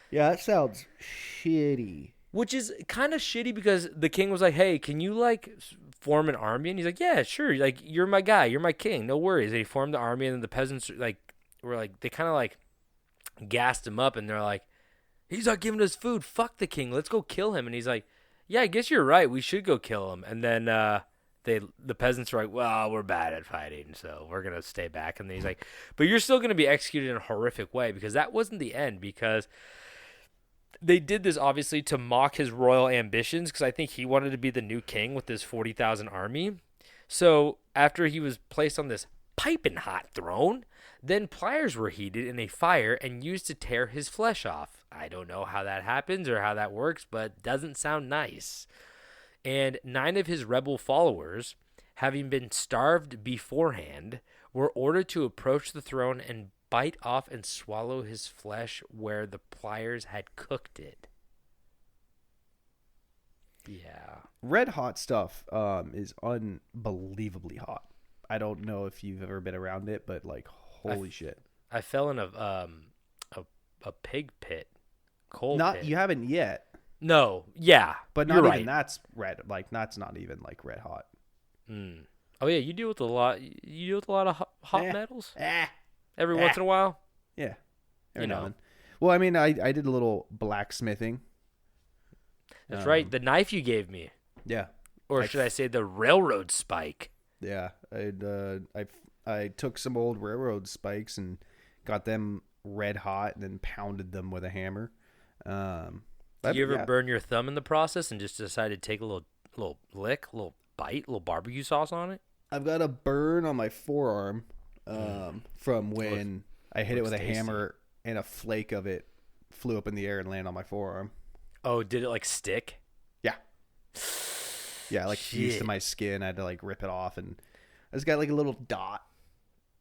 Yeah, that sounds shitty. Which is kind of shitty because the king was like, hey, can you, like, form an army? And he's like, yeah, sure. Like, you're my guy. You're my king. No worries. And he formed the army, and then the peasants, like, were like, they kind of, like, gassed him up, and they're like, he's not giving us food. Fuck the king. Let's go kill him. And he's like, yeah, I guess you're right. We should go kill him. And then the peasants were like, well, we're bad at fighting, so we're going to stay back. And then he's like, but you're still going to be executed in a horrific way, because that wasn't the end, because they did this obviously to mock his royal ambitions, because I think he wanted to be the new king with his 40,000 army. So after he was placed on this piping hot throne, then pliers were heated in a fire and used to tear his flesh off. I don't know how that happens or how that works, but doesn't sound nice. And 9 of his rebel followers, having been starved beforehand, were ordered to approach the throne and bite off and swallow his flesh where the pliers had cooked it. Yeah. Red hot stuff is unbelievably hot. I don't know if you've ever been around it, but like, holy shit. I fell in a pig pit. Coal pit. You haven't yet. No. Yeah. But not you're even right. that's red. Like, that's not even like red hot. Mm. Oh yeah, you deal with a lot. You deal with a lot of hot metals every Eh. once in a while. Yeah. You know. now and then. Well, I mean, I did a little blacksmithing. That's right. The knife you gave me, Yeah. or should I say the railroad spike? Yeah. I took some old railroad spikes and got them red hot and then pounded them with a hammer. Did you ever burn your thumb in the process and just decide to take a little lick, a little bite, a little barbecue sauce on it? I've got a burn on my forearm from when I hit it with a tasty. hammer and a flake of it flew up in the air and landed on my forearm. Oh, did it like stick? Yeah. Yeah, like fused to my skin. I had to like rip it off, and I just got like a little dot.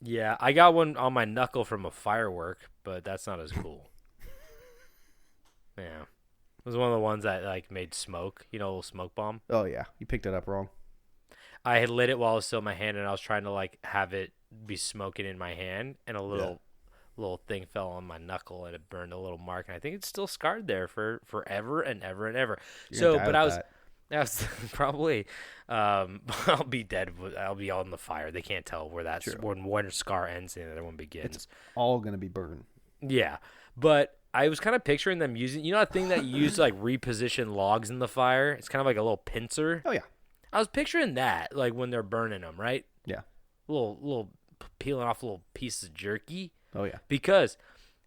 Yeah, I got one on my knuckle from a firework, but that's not as cool. Yeah. It was one of the ones that like made smoke, a little smoke bomb. Oh yeah, you picked it up wrong. I had lit it while it was still in my hand, and I was trying to like have it be smoking in my hand, and a little thing fell on my knuckle, and it burned a little mark, and I think it's still scarred there for forever and ever and ever. You're So, but I was probably I'll be dead. I'll be on the fire. They can't tell where that's when one scar ends and the other one begins. It's all gonna be burned. Yeah, but I was kind of picturing them using, that thing that you use to like reposition logs in the fire. It's kind of like a little pincer. Oh yeah. I was picturing that, like when they're burning them, right? Yeah. Little peeling off little pieces of jerky. Oh yeah. Because,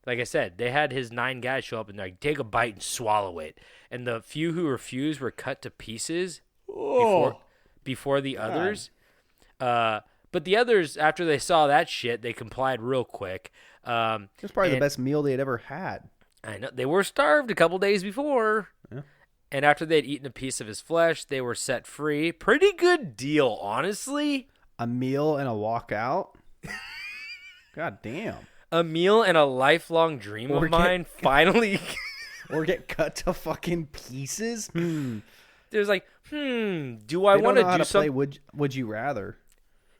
like I said, they had his 9 guys show up and they're like, take a bite and swallow it. And the few who refused were cut to pieces before the others. But the others, after they saw that shit, they complied real quick. It was probably the best meal they had ever had. I know. They were starved a couple days before. Yeah. And after they'd eaten a piece of his flesh, they were set free. Pretty good deal, honestly. A meal and a walkout. God damn. A meal and a lifelong dream of mine finally. Or get cut to fucking pieces. There's like, do I want to do something? Would you rather?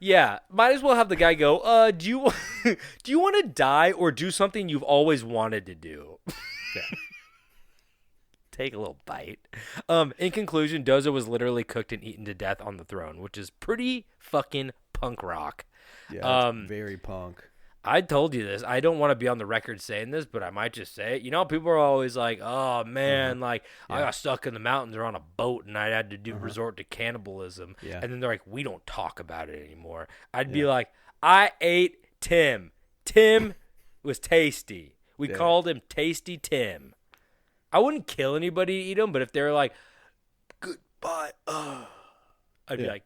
Yeah, might as well have the guy go, do you do you want to die or do something you've always wanted to do? Yeah. Take a little bite. In conclusion, Doza was literally cooked and eaten to death on the throne, which is pretty fucking punk rock. Yeah, it's very punk. I told you this. I don't want to be on the record saying this, but I might just say it. You know, people are always like, "Oh man, like I got stuck in the mountains or on a boat, and I had to do resort to cannibalism." Yeah. And then they're like, "We don't talk about it anymore." I'd be like, "I ate Tim. Tim was tasty. We called him Tasty Tim." I wouldn't kill anybody to eat him, but if they're like, "Goodbye," I'd be like,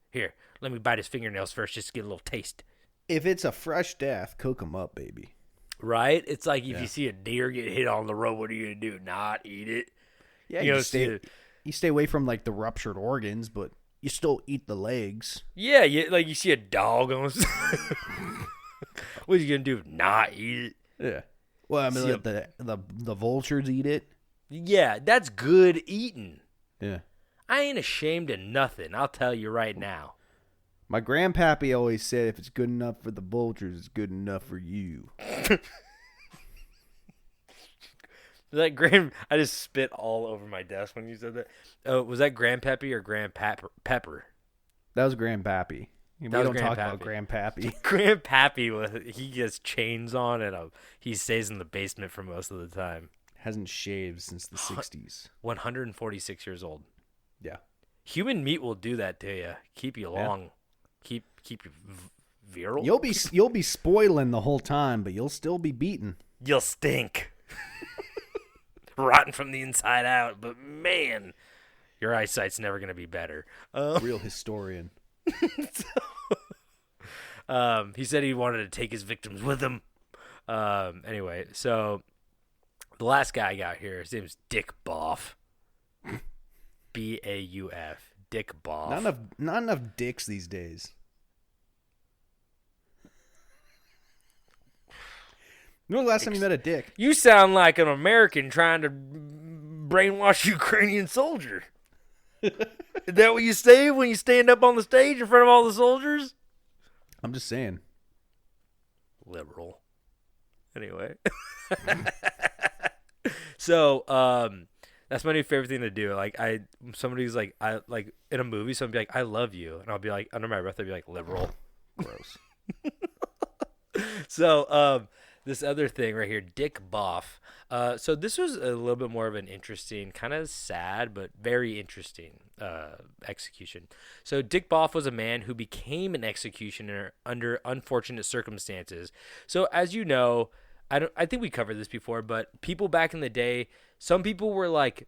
"Here, let me bite his fingernails first, just to get a little taste." If it's a fresh death, cook them up, baby. Right? It's like if you see a deer get hit on the road, what are you going to do? Not eat it? Yeah, you know, you stay away from like the ruptured organs, but you still eat the legs. Yeah, like you see a dog on what are you going to do? Not eat it? Yeah. Well, I mean, let the vultures eat it. Yeah, that's good eating. Yeah. I ain't ashamed of nothing. I'll tell you right now. My grandpappy always said, if it's good enough for the vultures, it's good enough for you. I just spit all over my desk when you said that. Oh, was that Grandpappy or Grandpepper? That was grandpappy. We don't talk about grandpappy. Grandpappy, he gets chains on and he stays in the basement for most of the time. Hasn't shaved since the 60s. 146 years old. Yeah. Human meat will do that to you. Keep you long. Keep you virile. You'll be spoiling the whole time, but you'll still be beaten. You'll stink. Rotten from the inside out, but man, your eyesight's never going to be better. Real historian. He said he wanted to take his victims with him. Anyway, so the last guy I got here, his name's Dick Boff. B-A-U-F. Dick Boff. Not enough dicks these days. When was the last time you met a dick? You sound like an American trying to brainwash Ukrainian soldier. Is that what you say when you stand up on the stage in front of all the soldiers? I'm just saying. Liberal. Anyway. So, that's my new favorite thing to do. Like somebody's like, I like in a movie, someone be like, "I love you," and I'll be like, under my breath, I'll be like, "Liberal." Gross. So, this other thing right here, Dick Boff. So this was a little bit more of an interesting, kind of sad, but very interesting execution. So Dick Boff was a man who became an executioner under unfortunate circumstances. So as you know, I think we covered this before, but people back in the day, some people were like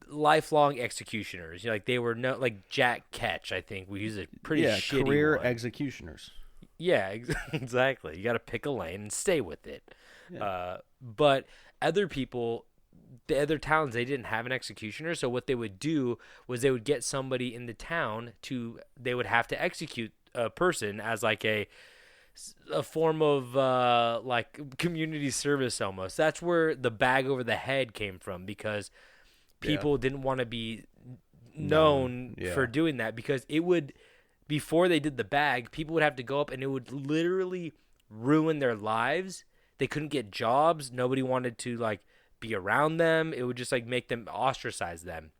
lifelong executioners. You know, like they were like Jack Ketch, I think. We use a pretty shitty career one. Executioners. Yeah, exactly. You got to pick a lane and stay with it. Yeah. But other people, the other towns, they didn't have an executioner. So what they would do was they would get somebody in the town they would have to execute a person as like a form of like community service almost. That's where the bag over the head came from, because people didn't want to be known for doing that, because it would, before they did the bag, people would have to go up and it would literally ruin their lives. They couldn't get jobs. Nobody wanted to like be around them. It would just like make them ostracize them.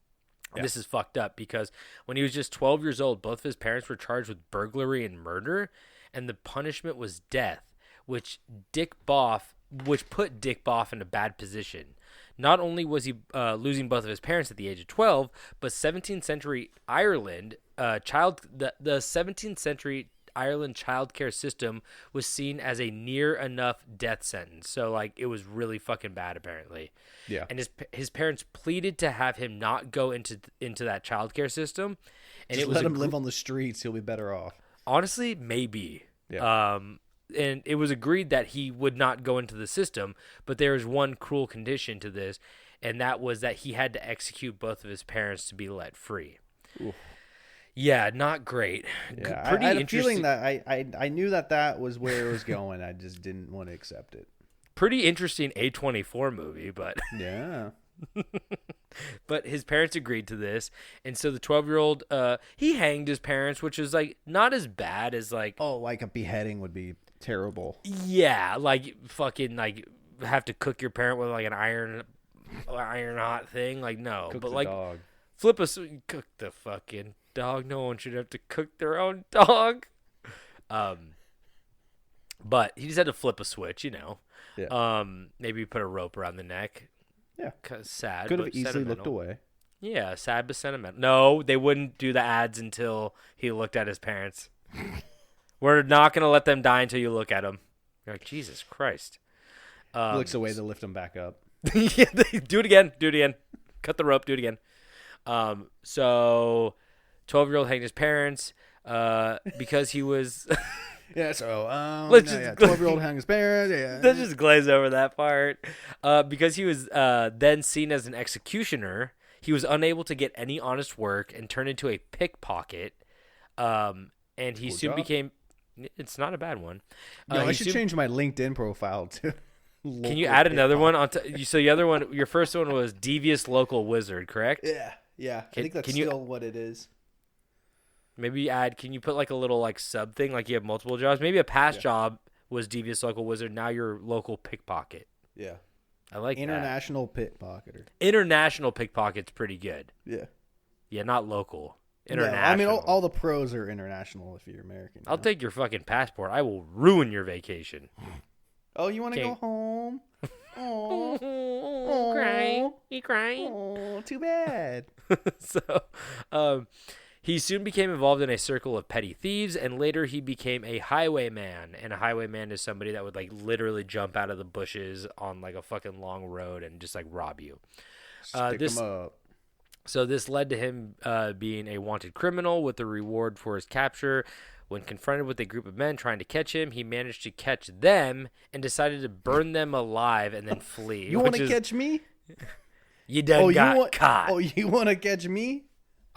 Yeah. This is fucked up, because when he was just 12 years old, both of his parents were charged with burglary and murder, and the punishment was death, which put Dick Boff in a bad position. Not only was he losing both of his parents at the age of 12, but 17th century Ireland the 17th century Ireland child care system was seen as a near enough death sentence. So like it was really fucking bad apparently. Yeah. And his parents pleaded to have him not go into that child care system, and just let him live on the streets. He'll be better off. Honestly, maybe. Yeah. And it was agreed that he would not go into the system, but there was one cruel condition to this, and that was that he had to execute both of his parents to be let free. Oof. Yeah, not great. Yeah, I had a feeling that I knew that was where it was going. I just didn't want to accept it. Pretty interesting A24 movie, but yeah, But his parents agreed to this, and so the 12-year-old he hanged his parents, which is like not as bad as like Oh, like a beheading would be terrible. yeah, like fucking like have to cook your parent with like an iron hot thing. Like no, Cook but the like dog. cook the fucking dog. No one should have to cook their own dog. But he just had to flip a switch, you know. Yeah. Maybe put a rope around the neck. Yeah. 'Cause sad. Could but have easily sentimental. looked away. Yeah, sad but sentimental. No, they wouldn't do the ads until he looked at his parents. We're not gonna let them die until you look at them. You're like, Jesus Christ. He looks away to lift him back up. Yeah, do it again. Do it again. Cut the rope. Do it again. So 12-year-old hanged his parents because he was. Yeah, so Let's no, just- yeah, 12-year-old hung his parents. Yeah. Let's just glaze over that part. Because he was then seen as an executioner, he was unable to get any honest work and turned into a pickpocket. And he Cool soon job. became. It's not a bad one. Yo, He I should soon- change my LinkedIn profile to. Can you add another one on? So the other one, your first one was devious local wizard, correct? Yeah, yeah. I think that's can you- still what it is. Maybe add. Can you put like a little like sub thing, like you have multiple jobs? Maybe a past job was devious local wizard. Now you're local pickpocket. Yeah. I like that. International pickpocketer. International pickpocket's pretty good. Yeah. Yeah, not local. No, International. I mean, all the pros are international if you're American. I'll take your fucking passport. I will ruin your vacation. Oh, you want to go Can't- home? Oh, Oh, crying. You crying? oh, too bad. So, he soon became involved in a circle of petty thieves, and later he became a highwayman. And a highwayman is somebody that would like literally jump out of the bushes on like a fucking long road and just like rob you. Stick This- 'em up. So this led to him being a wanted criminal with a reward for his capture. When confronted with a group of men trying to catch him, he managed to catch them and decided to burn them alive and then flee. You want which to is- catch me? You done got caught. Oh, you want to catch me?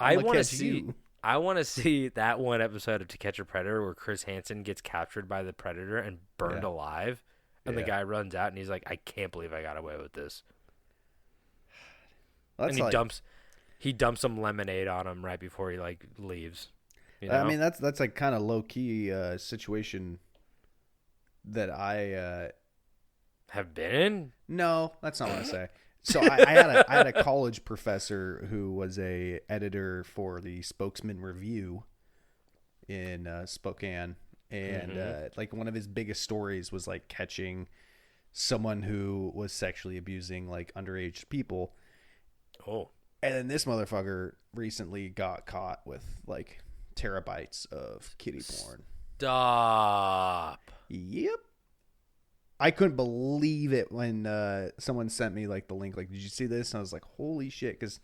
I I'ma want to catch see. you. I want to see that one episode of To Catch a Predator where Chris Hansen gets captured by the predator and burned Yeah. alive, and the Yeah. guy runs out and he's like, "I can't believe I got away with this." That's and he like, dumps some lemonade on him right before he like leaves. You know? I mean, that's like kind of low key situation that I. have been in. No, that's not what I say. So I had a college professor who was a editor for the Spokesman Review in Spokane, and like one of his biggest stories was like catching someone who was sexually abusing like underage people. Oh, And then this motherfucker recently got caught with like terabytes of kitty porn. stop! Yep. I couldn't believe it when someone sent me like the link. Like, did you see this? And I was like, holy shit, because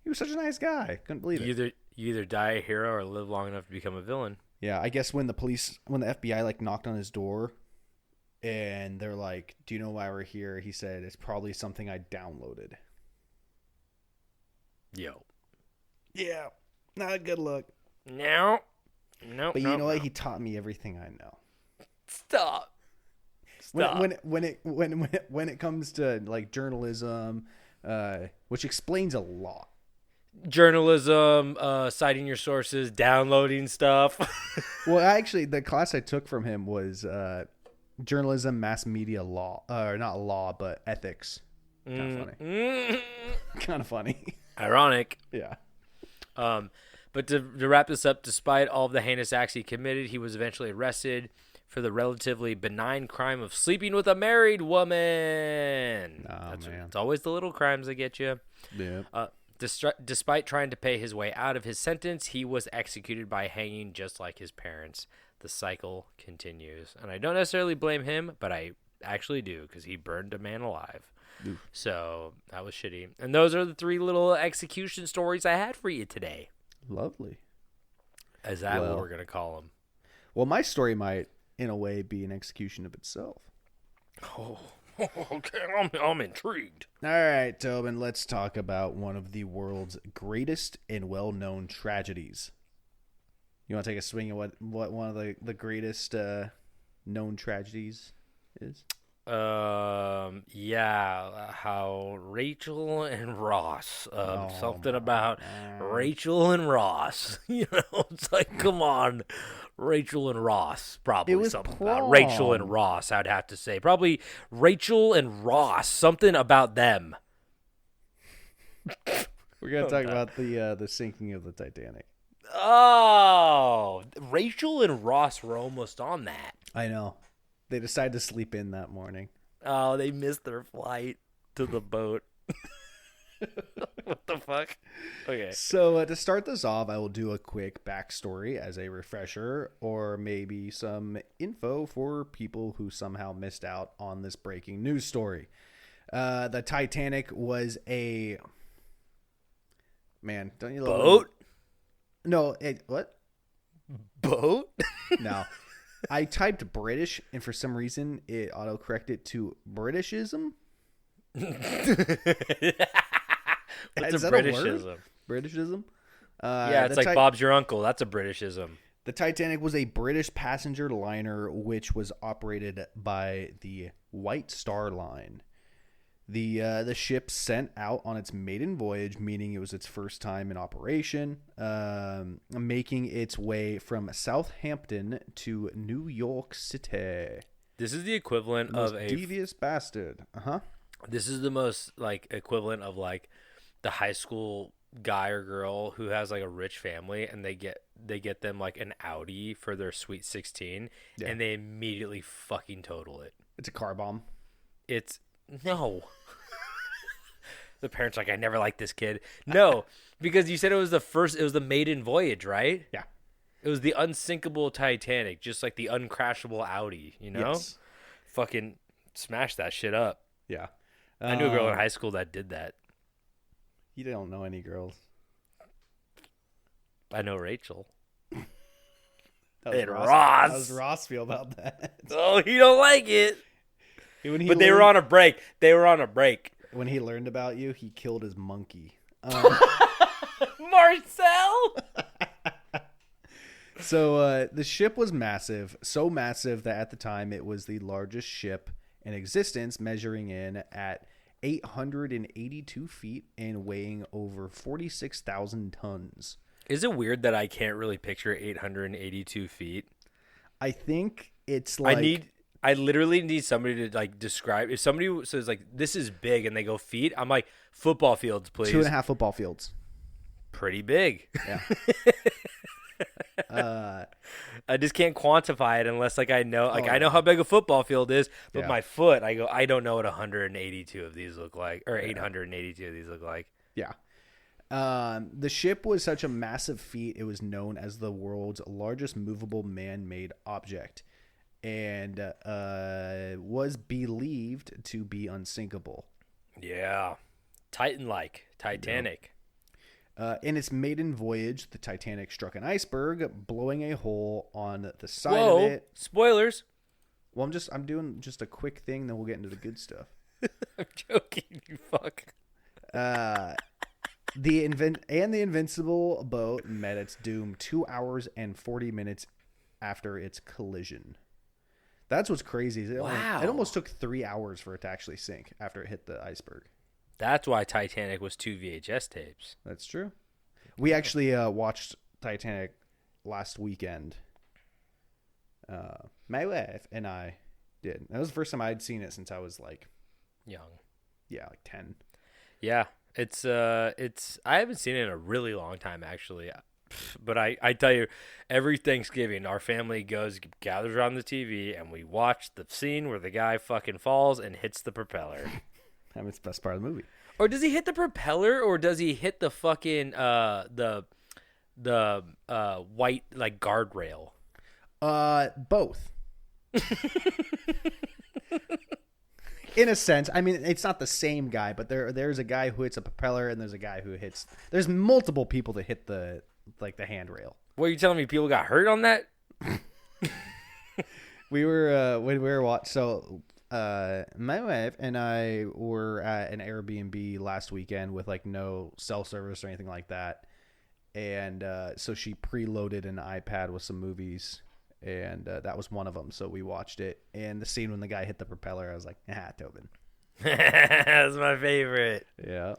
he was such a nice guy. Couldn't believe it. You either die a hero or live long enough to become a villain. Yeah, I guess when the FBI like knocked on his door, and they're like, "Do you know why we're here?" He said, "It's probably something I downloaded." Yo, Yeah, not a good look. no, But you know what? He taught me everything I know. Stop. When it comes to like journalism, which explains a lot. Journalism, citing your sources, downloading stuff. Well, actually, the class I took from him was journalism, mass media law, or not law, but ethics. Kind of funny. Kind of funny. Ironic. Yeah. But to wrap this up, despite all of the heinous acts he committed, he was eventually arrested for the relatively benign crime of sleeping with a married woman. Oh, man. It's always the little crimes that get you. Yeah. Despite trying to pay his way out of his sentence, he was executed by hanging just like his parents. The cycle continues. And I don't necessarily blame him, but I actually do because he burned a man alive. Oof. So that was shitty. And those are the 3 little execution stories I had for you today. Lovely. Is that what Well. we're going to call them? Well, my story might, in a way, be an execution of itself. Oh, okay. I'm intrigued. All right, Tobin, let's talk about one of the world's greatest and well-known tragedies. You want to take a swing at what one of the greatest known tragedies is? Yeah, how Rachel and Ross. Something my about God. Rachel and Ross. It's like, come on, Rachel and Ross. Probably It was something about Rachel and prom. Ross. I'd have to say probably Rachel and Ross. Something about them. We're gonna talk about the sinking of the Titanic. Oh, Rachel and Ross were almost on that. I know. They decided to sleep in that morning. Oh, they missed their flight to the boat. What the fuck? Okay. So to start this off, I will do a quick backstory as a refresher, or maybe some info for people who somehow missed out on this breaking news story. The Titanic was a man. Don't you love Boat? No, what? Boat? No. I typed British, and for some reason, it autocorrected to Britishism. What's Is a that a word? Britishism? Britishism? Yeah, it's like Bob's your uncle. That's a Britishism. The Titanic was a British passenger liner which was operated by the White Star Line. The ship sent out on its maiden voyage, meaning it was its first time in operation, making its way from Southampton to New York City. This is the equivalent Most of a. devious bastard. This is the most like equivalent of like the high school guy or girl who has like a rich family and they get them like an Audi for their Sweet 16 and they immediately fucking total it. It's a car bomb. It's no. The parents are like, I never liked this kid. No, because you said it was the maiden voyage, right? Yeah. It was the unsinkable Titanic, just like the uncrashable Audi, Yes. Fucking smash that shit up. Yeah. I knew a girl in high school that did that. You don't know any girls. I know Rachel. How And does Ross. How does Ross feel about that? Oh, he don't like it. But They were on a break. When he learned about you, he killed his monkey. Marcel. So the ship was massive, so massive that at the time it was the largest ship in existence, measuring in at 882 feet and weighing over 46,000 tons. Is it weird that I can't really picture 882 feet? I think it's like I literally need somebody to like describe. If somebody says like this is big and they go feet, I'm like football fields, please. 2.5 football fields. Pretty big. Yeah. I just can't quantify it unless like I know Oh, I know how big a football field is, but Yeah. my foot, I don't know what 182 of these look like or 882 of these look like. Yeah. The ship was such a massive feat, it was known as the world's largest movable man-made object and was believed to be unsinkable. Yeah. Titan-like, Titanic. In its maiden voyage, the Titanic struck an iceberg, blowing a hole on the side Whoa, of it. spoilers. Well, I'm doing just a quick thing, then we'll get into the good stuff. I'm joking, you fuck. The Invincible boat met its doom 2 hours and 40 minutes after its collision. That's what's crazy. Wow. It almost took 3 hours for it to actually sink after it hit the iceberg. That's why Titanic was 2 VHS tapes. That's true. We actually watched Titanic last weekend. My wife and I did. That was the first time I'd seen it since I was like Young. 10. Yeah. It's I haven't seen it in a really long time actually. But I tell you, every Thanksgiving our family gathers around the TV and we watch the scene where the guy fucking falls and hits the propeller. I mean, it's the best part of the movie. Or does he hit the propeller or does he hit the fucking the white like guardrail? Both. In a sense, I mean, it's not the same guy, but there's a guy who hits a propeller, and there's a guy who hits. There's multiple people that hit the handrail. What are you telling me? People got hurt on that? We were when we were watching. So, my wife and I were at an Airbnb last weekend with like no cell service or anything like that, and so she preloaded an iPad with some movies, and that was one of them. So we watched it, and the scene when the guy hit the propeller, I was like, Tobin. That's my favorite. Yeah.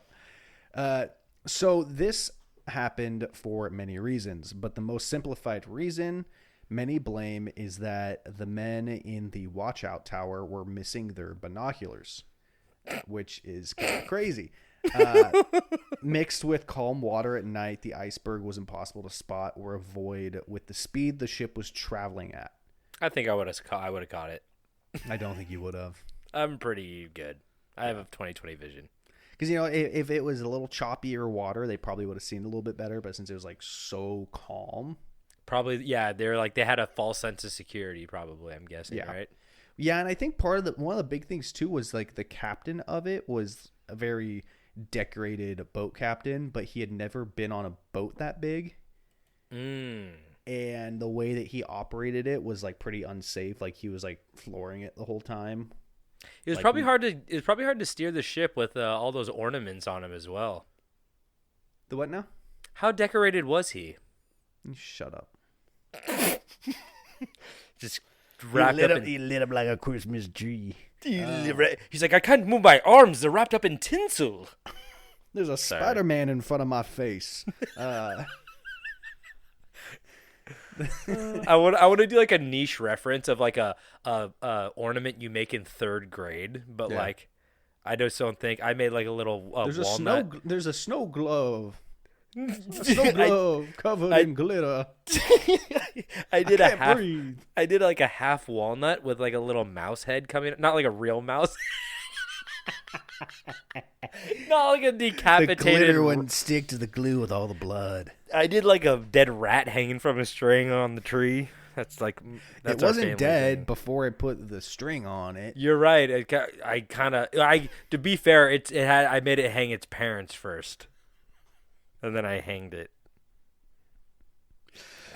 So this happened for many reasons, but the most simplified reason many blame is that the men in the watchout tower were missing their binoculars, which is kind of crazy. Mixed with calm water at night, the iceberg was impossible to spot or avoid with the speed the ship was traveling at. I think I would have caught it. I don't think you would have. I'm pretty good. I have a 20/20 vision. Because, if it was a little choppier water, they probably would have seen it a little bit better. But since it was like so calm. Probably, yeah. They had a false sense of security, probably, I'm guessing, right? Yeah, and I think one of the big things, too, was like the captain of it was a very decorated boat captain, but he had never been on a boat that big. And the way that he operated it was like pretty unsafe. Like he was like flooring it the whole time. It was probably hard to steer the ship with all those ornaments on him as well. The what now? How decorated was he? Shut up. Just wrapped up. He lit up like a Christmas tree. He's like, I can't move my arms. They're wrapped up in tinsel. There's a Spider-Man in front of my face. I want to do like a niche reference of like a ornament you make in third grade, but like I just don't think I made like a little walnut. There's a snow glove. A snow glove covered in glitter. I did like a half walnut with like a little mouse head coming, not like a real mouse. Not like a decapitated. The glitter wouldn't stick to the glue with all the blood. I did like a dead rat hanging from a string on the tree. That's it wasn't dead thing. Before I put the string on it. You're right. To be fair, I made it hang its parents first, and then I hanged it.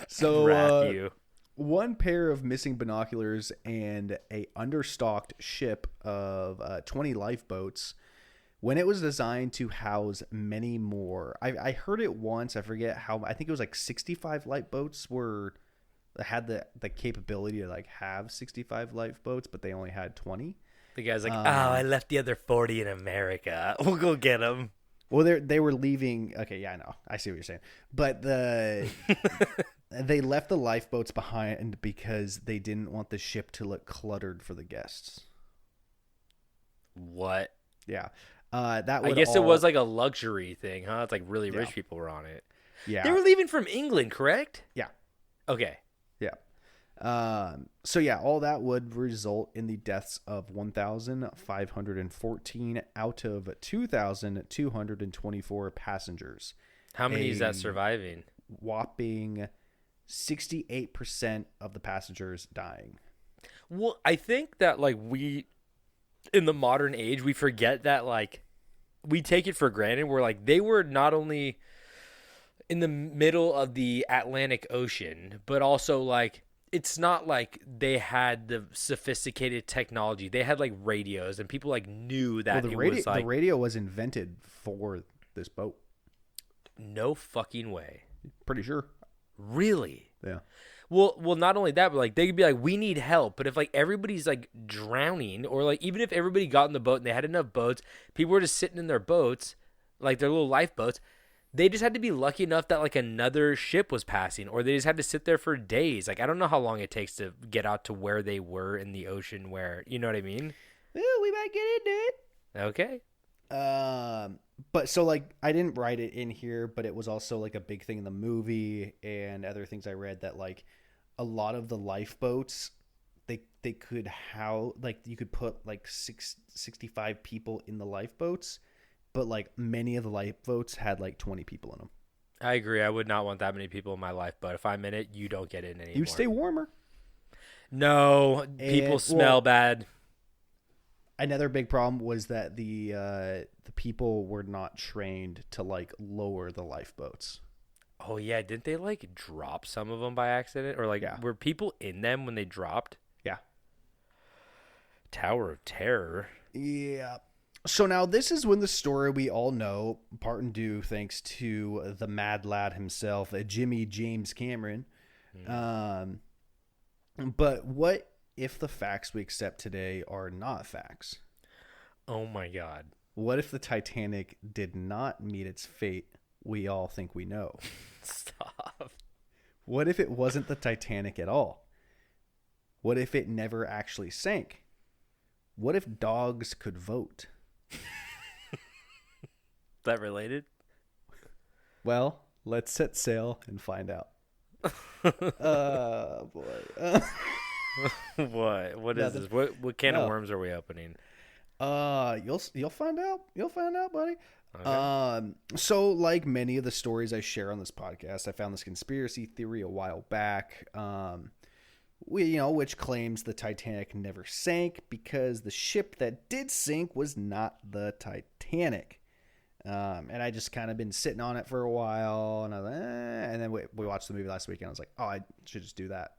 So one pair of missing binoculars and a understocked ship of 20 lifeboats. When it was designed to house many more, I heard it once. I forget how. I think it was like 65 lifeboats had the capability to like have 65 lifeboats, but they only had 20. The guy's like, I left the other 40 in America. We'll go get them. Well, they were leaving. Okay, yeah, I know. I see what you're saying. But they left the lifeboats behind because they didn't want the ship to look cluttered for the guests. What? Yeah. I guess it was like a luxury thing, huh? It's like really rich people were on it. Yeah. They were leaving from England, correct? Yeah. Okay. Yeah. So yeah, all that would result in the deaths of 1,514 out of 2,224 passengers. How many is that surviving? Whopping 68% of the passengers dying. Well, I think that like in the modern age, we forget that like we take it for granted. We're like, they were not only in the middle of the Atlantic Ocean, but also like it's not like they had the sophisticated technology. They had like radios, and people like knew that the radio was invented for this boat. No fucking way. Pretty sure. Really? Yeah. Well, not only that, but like they could be like, we need help. But if like everybody's like drowning, or like even if everybody got in the boat and they had enough boats, people were just sitting in their boats, like their little lifeboats. They just had to be lucky enough that like another ship was passing, or they just had to sit there for days. Like I don't know how long it takes to get out to where they were in the ocean. Where you know what I mean? Well, we might get into it. Okay. But so like I didn't write it in here, but it was also like a big thing in the movie and other things I read that like a lot of the lifeboats they could like you could put like 65 people in the lifeboats, but like many of the lifeboats had like 20 people in them. I agree. I would not want that many people in my lifeboat. If I'm in it, you don't get in anymore. You stay warmer. No, people smell bad. Another big problem was that the people were not trained to like lower the lifeboats. Oh yeah, didn't they like drop some of them by accident, or like were people in them when they dropped? Yeah. Tower of Terror. Yeah. So now this is when the story we all know, part and due thanks to the mad lad himself, Jimmy James Cameron. But what if the facts we accept today are not facts? Oh my God. What if the Titanic did not meet its fate we all think we know? Stop. What if it wasn't the Titanic at all? What if it never actually sank? What if dogs could vote? Is that related? Well, let's set sail and find out. Oh, boy. What is this? What can of worms are we opening? You'll find out. You'll find out, buddy. Okay. So like many of the stories I share on this podcast, I found this conspiracy theory a while back. Which claims the Titanic never sank because the ship that did sink was not the Titanic. And I just kind of been sitting on it for a while, and I was and then we watched the movie last week, and I was like, oh, I should just do that.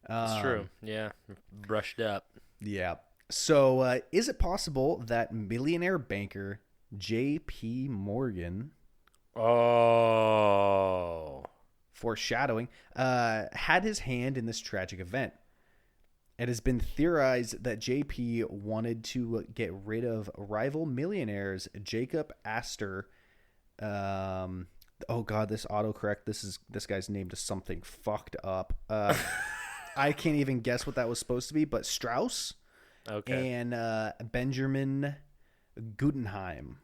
It's true. Yeah. Brushed up. Yeah. So is it possible that millionaire banker J.P. Morgan, foreshadowing, had his hand in this tragic event? It has been theorized that JP wanted to get rid of rival millionaires Jacob Astor. Oh God, this autocorrect. This guy's name is something fucked up. I can't even guess what that was supposed to be, but Strauss. Okay. And Benjamin Guggenheim.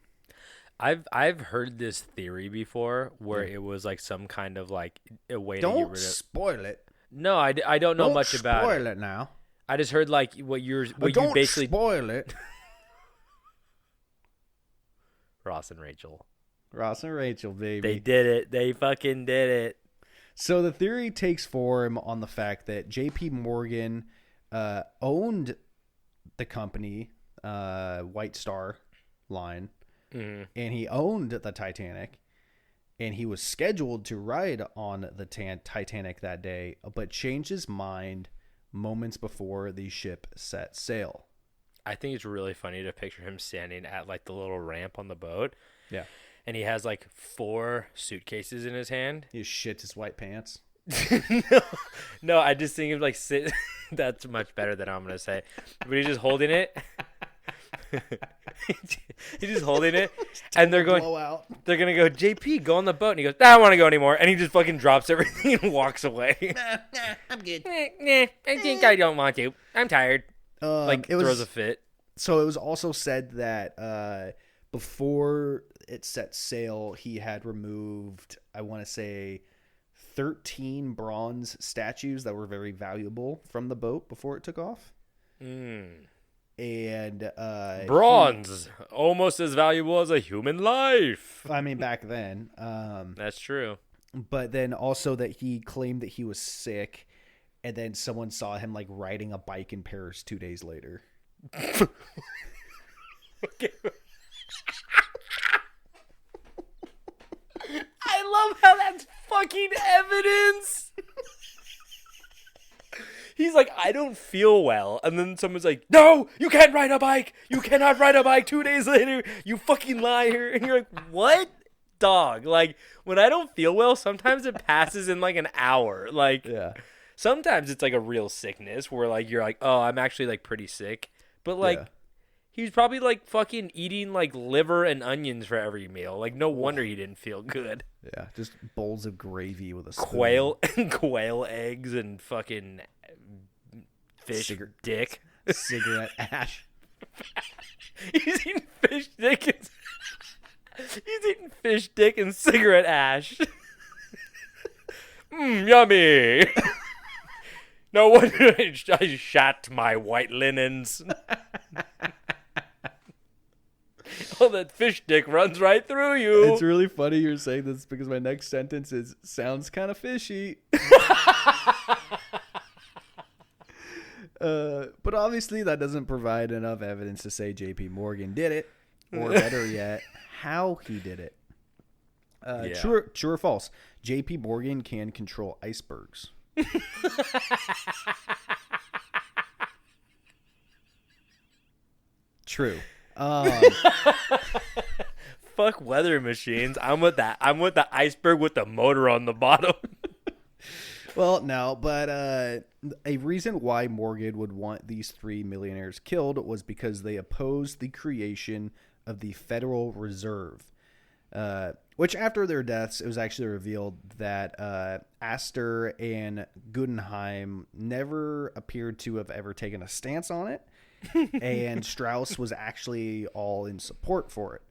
I've heard this theory before where it was like some kind of like a way to get rid of. Don't spoil it. No, I don't know much about it. Don't spoil it now. I just heard like what you basically spoil it. Ross and Rachel, baby. They did it. They fucking did it. So the theory takes form on the fact that J.P. Morgan owned the company, White Star Line, and he owned the Titanic, and he was scheduled to ride on the Titanic that day, but changed his mind moments before the ship set sail. I think it's really funny to picture him standing at like the little ramp on the boat. Yeah. And he has like 4 suitcases in his hand. He shits his white pants. No, I just think of like sit. That's much better than I'm gonna say. But he's just holding it. He's just holding it, and they're going. They're gonna go. JP, go on the boat, and he goes, I don't want to go anymore, and he just fucking drops everything and walks away. I'm good. I think I don't want to. I'm tired. Throws a fit. So it was also said that before it set sail, he had removed, I want to say, 13 bronze statues that were very valuable from the boat before it took off. And bronze, almost as valuable as a human life. I mean, back then. That's true. But then also that he claimed that he was sick, and then someone saw him like riding a bike in Paris 2 days later. Okay. I love how that's fucking evidence. He's like, I don't feel well. And then someone's like, no, you can't ride a bike. You cannot ride a bike 2 days later. You fucking liar. And you're like, what? Dog. Like, when I don't feel well, sometimes it passes in like an hour. Like, Yeah. Sometimes it's like a real sickness where like you're like, oh, I'm actually like pretty sick. But like, he's probably like fucking eating like liver and onions for every meal. Like, no wonder he didn't feel good. Yeah, just bowls of gravy with a spoon. Quail eggs and fucking fish dick. Cigarette ash. He's eating fish dick and cigarette ash. Yummy. No wonder I shat my white linens. Oh, that fish dick runs right through you. It's really funny you're saying this because my next sentence is, sounds kind of fishy. But obviously that doesn't provide enough evidence to say J.P. Morgan did it, or better yet, how he did it. True or false? J.P. Morgan can control icebergs. True. Fuck weather machines. I'm with that. I'm with the iceberg with the motor on the bottom. Well, no, but a reason why Morgan would want these three millionaires killed was because they opposed the creation of the Federal Reserve, which after their deaths, it was actually revealed that Astor and Guggenheim never appeared to have ever taken a stance on it, and Strauss was actually all in support for it.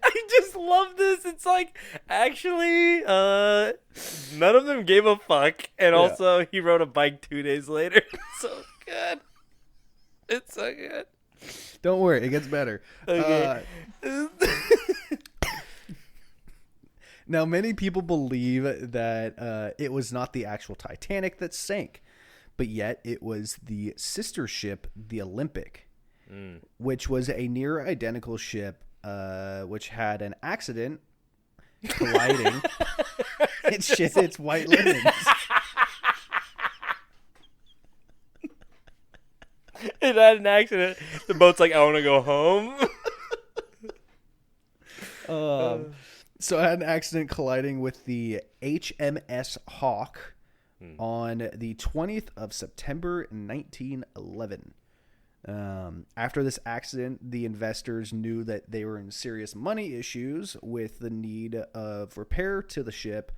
I just love this. It's like, actually, none of them gave a fuck. And also, he rode a bike 2 days later. It's so good. It's so good. Don't worry, it gets better. Okay. Now, many people believe that it was not the actual Titanic that sank, but yet it was the sister ship, the Olympic, which was a near identical ship, which had an accident colliding. It shit its white linens. It had an accident. The boat's like, I want to go home. So it had an accident colliding with the HMS Hawk on the 20th of September 1911. After this accident, the investors knew that they were in serious money issues with the need of repair to the ship.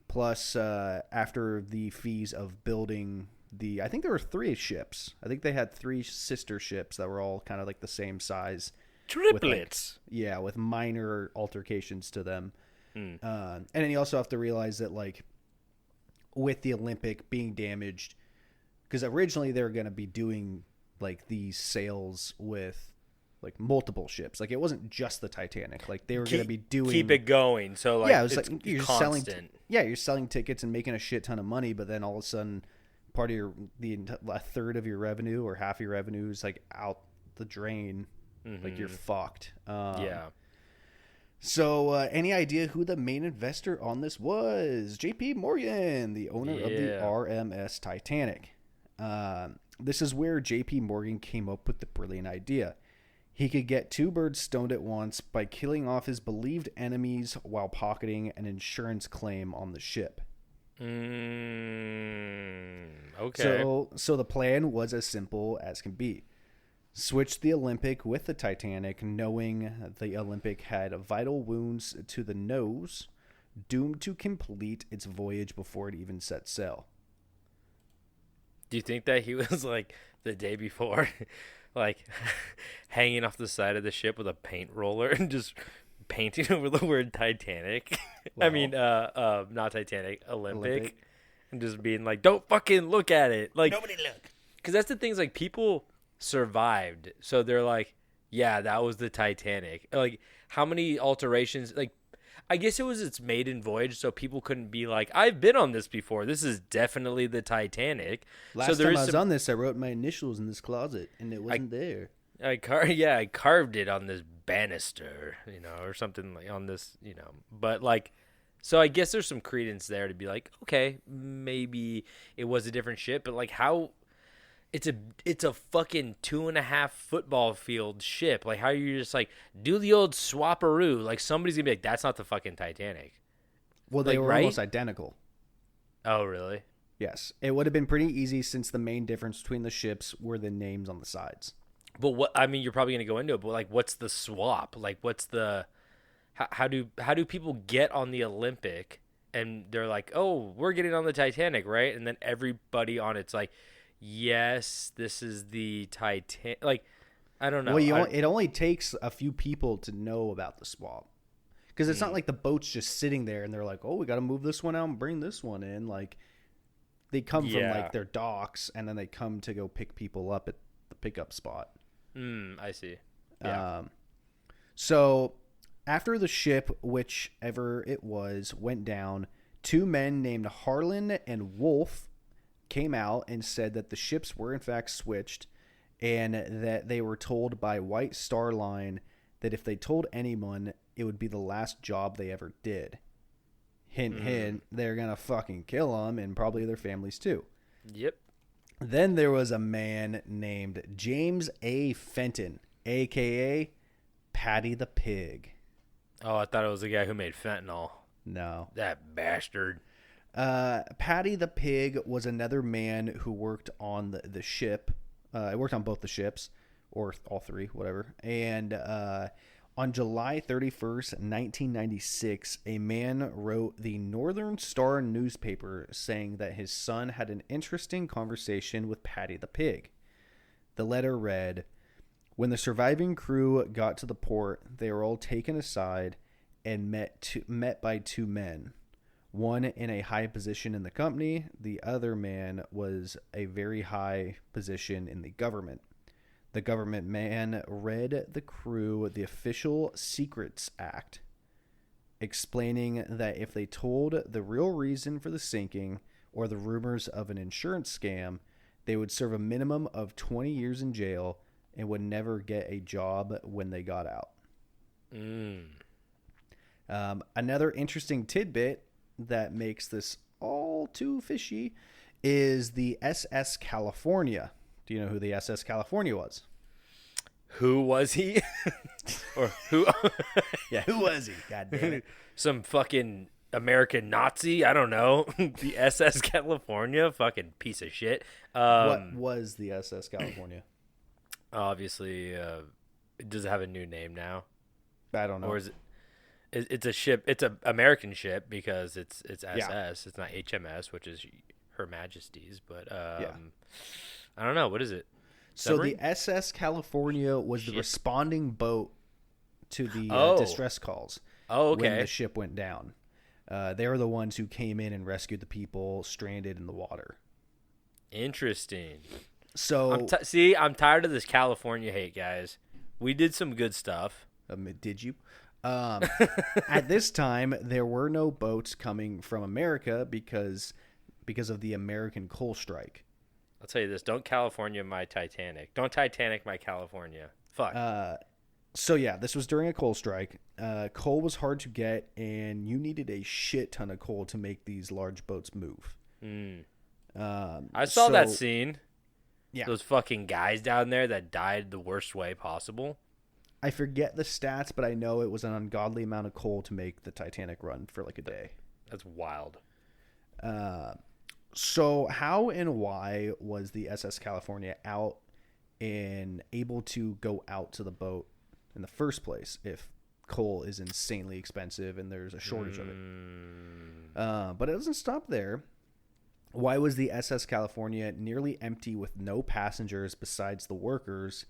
Plus, after the fees of building I think there were 3 ships. I think they had 3 sister ships that were all kind of like the same size. Triplets. With minor altercations to them. And then you also have to realize that, like, with the Olympic being damaged, because originally they were going to be doing like these sales with like multiple ships. Like, it wasn't just the Titanic. Like, they were going to be doing, keep it going. So like, it was it's like you're constant. you're selling tickets and making a shit ton of money, but then all of a sudden, part of a third of your revenue or half your revenue is like out the drain. Like, you're fucked. So, any idea who the main investor on this was? J.P. Morgan, the owner of the RMS Titanic. This is where J.P. Morgan came up with the brilliant idea. He could get 2 birds stoned at once by killing off his believed enemies while pocketing an insurance claim on the ship. Okay. So the plan was as simple as can be. Switch the Olympic with the Titanic, knowing the Olympic had vital wounds to the nose, doomed to complete its voyage before it even set sail. Do you think that he was like the day before, like hanging off the side of the ship with a paint roller and just painting over the word Titanic? Well, I mean, not Titanic, Olympic, and just being like, "Don't fucking look at it." Like, nobody look. Because that's the things, like, people survived, so they're like, yeah, that was the Titanic. Like, how many alterations? Like, I guess it was its maiden voyage, so people couldn't be like, I've been on this before, this is definitely the Titanic. Last time I was on this, I wrote my initials in this closet and it wasn't there. I carved it on this banister, or something, like on this, but like, so I guess there's some credence there to be like, okay, maybe it was a different ship, but like, how? It's a fucking 2.5 football field ship. Like, how are you just like, do the old swapperoo? Like, somebody's gonna be like, that's not the fucking Titanic. Well, they like, were almost identical. Oh, really? Yes. It would have been pretty easy since the main difference between the ships were the names on the sides. But what, I mean, you're probably gonna go into it, but like, what's the swap? Like, what's the how do people get on the Olympic and they're like, oh, we're getting on the Titanic, right? And then everybody on it's like, yes, this is the Titanic. Like, I don't know. Well, it only takes a few people to know about the swap, because it's not like the boat's just sitting there and they're like, oh, we got to move this one out and bring this one in. Like, they come from like their docks and then they come to go pick people up at the pickup spot. I see. Yeah. So after the ship, whichever it was, went down, 2 men named Harlan and Wolf came out and said that the ships were in fact switched, and that they were told by White Star Line that if they told anyone, it would be the last job they ever did. Hint, hint, they're gonna fucking kill them and probably their families too. Yep. Then there was a man named James A. Fenton, a.k.a. Patty the Pig. Oh, I thought it was the guy who made fentanyl. No. That bastard. Paddy the Pig was another man who worked on the ship. I worked on both the ships, or all three, whatever. And on July 31st, 1996, a man wrote the Northern Star newspaper saying that his son had an interesting conversation with Paddy the Pig. The letter read, "When the surviving crew got to the port, they were all taken aside and met by two men. One in a high position in the company, the other man was a very high position in the government. The government man read the crew the Official Secrets Act, explaining that if they told the real reason for the sinking or the rumors of an insurance scam, they would serve a minimum of 20 years in jail and would never get a job when they got out." Another interesting tidbit that makes this all too fishy is the SS California. Do you know who the SS California was? Who was he? Or who? Yeah, who was he? God damn it. Some fucking American Nazi? I don't know. The SS California? Fucking piece of shit. What was the SS California? Obviously, does it have a new name now? I don't know. Or is it? It's a ship. It's an American ship because it's SS. Yeah. It's not HMS, which is Her Majesty's. But Yeah. I don't know. What is it? So Submarine? the SS California was the Ship. responding boat to the distress calls. Oh, okay. When the ship went down. They were the ones who came in and rescued the people stranded in the water. Interesting. So I'm tired of this California hate, guys. We did some good stuff. did you? At this time, there were no boats coming from America because of the American coal strike. I'll tell you this: don't California my Titanic. Don't Titanic my California. Fuck. So yeah, this was during a coal strike. Coal was hard to get, and you needed a shit ton of coal to make these large boats move. I saw that scene. Yeah. Those fucking guys down there that died the worst way possible. I forget the stats, but I know it was an ungodly amount of coal to make the Titanic run for like a day. That's wild. So how and why was the SS California out and able to go out to the boat in the first place if coal is insanely expensive and there's a shortage of it? But it doesn't stop there. Why was the SS California nearly empty with no passengers besides the workers?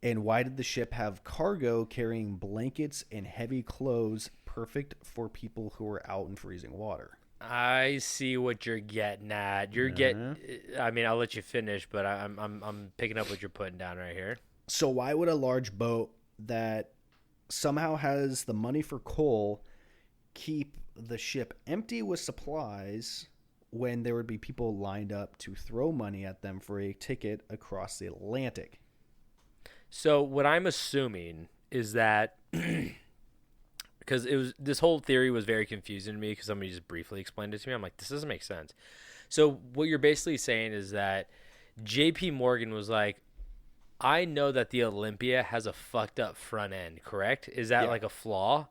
And why did the ship have cargo carrying blankets and heavy clothes perfect for people who were out in freezing water? I see what you're getting at. I mean, I'll let you finish, but I'm picking up what you're putting down right here. So why would a large boat that somehow has the money for coal keep the ship empty with supplies when there would be people lined up to throw money at them for a ticket across the Atlantic? So what I'm assuming is that because this whole theory was very confusing to me because somebody just briefly explained it to me. I'm like, this doesn't make sense. So what you're basically saying is that JP Morgan was like, I know that the Olympia has a fucked up front end, correct? Is that like a flaw?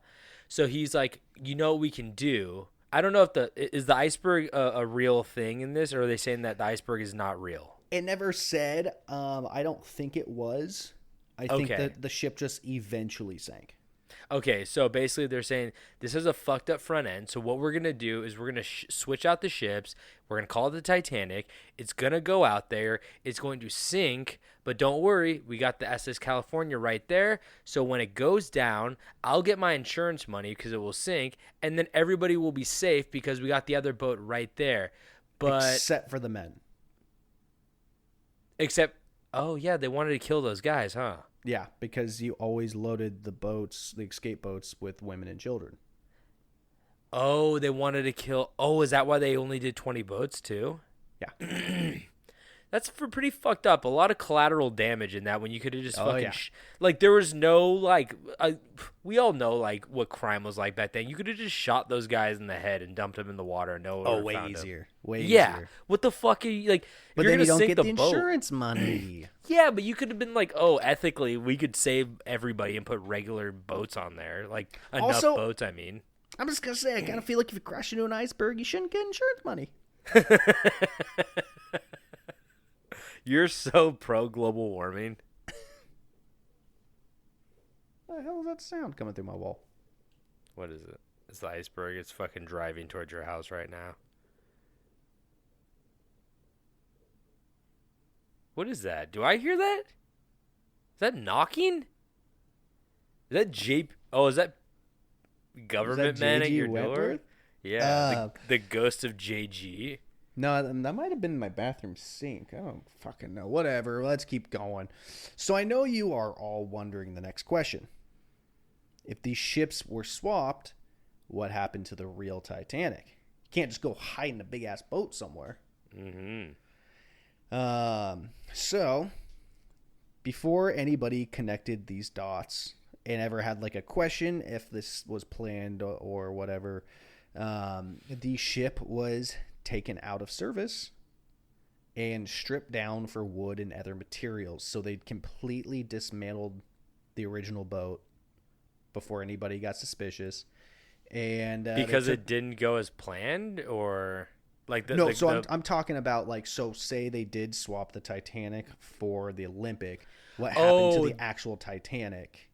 So he's like, you know what we can do? I don't know if is the iceberg a real thing in this, or are they saying that the iceberg is not real? It never said. I don't think it was. I think that the ship just eventually sank. Okay, so basically they're saying this is a fucked up front end. So what we're going to do is we're going to switch out the ships. We're going to call it the Titanic. It's going to go out there. It's going to sink. But don't worry, we got the SS California right there. So when it goes down, I'll get my insurance money because it will sink. And then everybody will be safe because we got the other boat right there. But except for the men. Oh, yeah, they wanted to kill those guys, huh? Yeah, because you always loaded the boats, the escape boats, with women and children. Oh, they wanted to kill. Oh, is that why they only did 20 boats too? Yeah. That's pretty fucked up. A lot of collateral damage in that when you could have just fucking yeah. like there was no like we all know like what crime was like back then. You could have just shot those guys in the head and dumped them in the water and no one would've way found easier. them. Way yeah. easier. What the fuck are you like? But you're then gonna you don't sink get the boat. insurance money. Yeah, but you could have been like, oh, ethically, we could save everybody and put regular boats on there, like enough boats. I mean, I'm just gonna say, I kind of feel like if you crash into an iceberg, you shouldn't get insurance money. You're so pro global warming. What the hell is that sound coming through my wall? What is it? It's the iceberg. It's fucking driving towards your house right now. What is that? Do I hear that? Is that knocking? Is that Jeep? Oh, is that government man at JG your door? Wentworth? Yeah, the ghost of JG. No, that might have been my bathroom sink. I don't fucking know. Whatever. Let's keep going. So I know you are all wondering the next question. If these ships were swapped, what happened to the real Titanic? You can't just go hide in a big-ass boat somewhere. Mm-hmm. So, before anybody connected these dots and ever had like a question if this was planned or whatever, the ship was taken out of service and stripped down for wood and other materials. So they completely dismantled the original boat before anybody got suspicious. And because it didn't go as planned, or like I'm talking about like, so say they did swap the Titanic for the Olympic. What happened to the actual Titanic?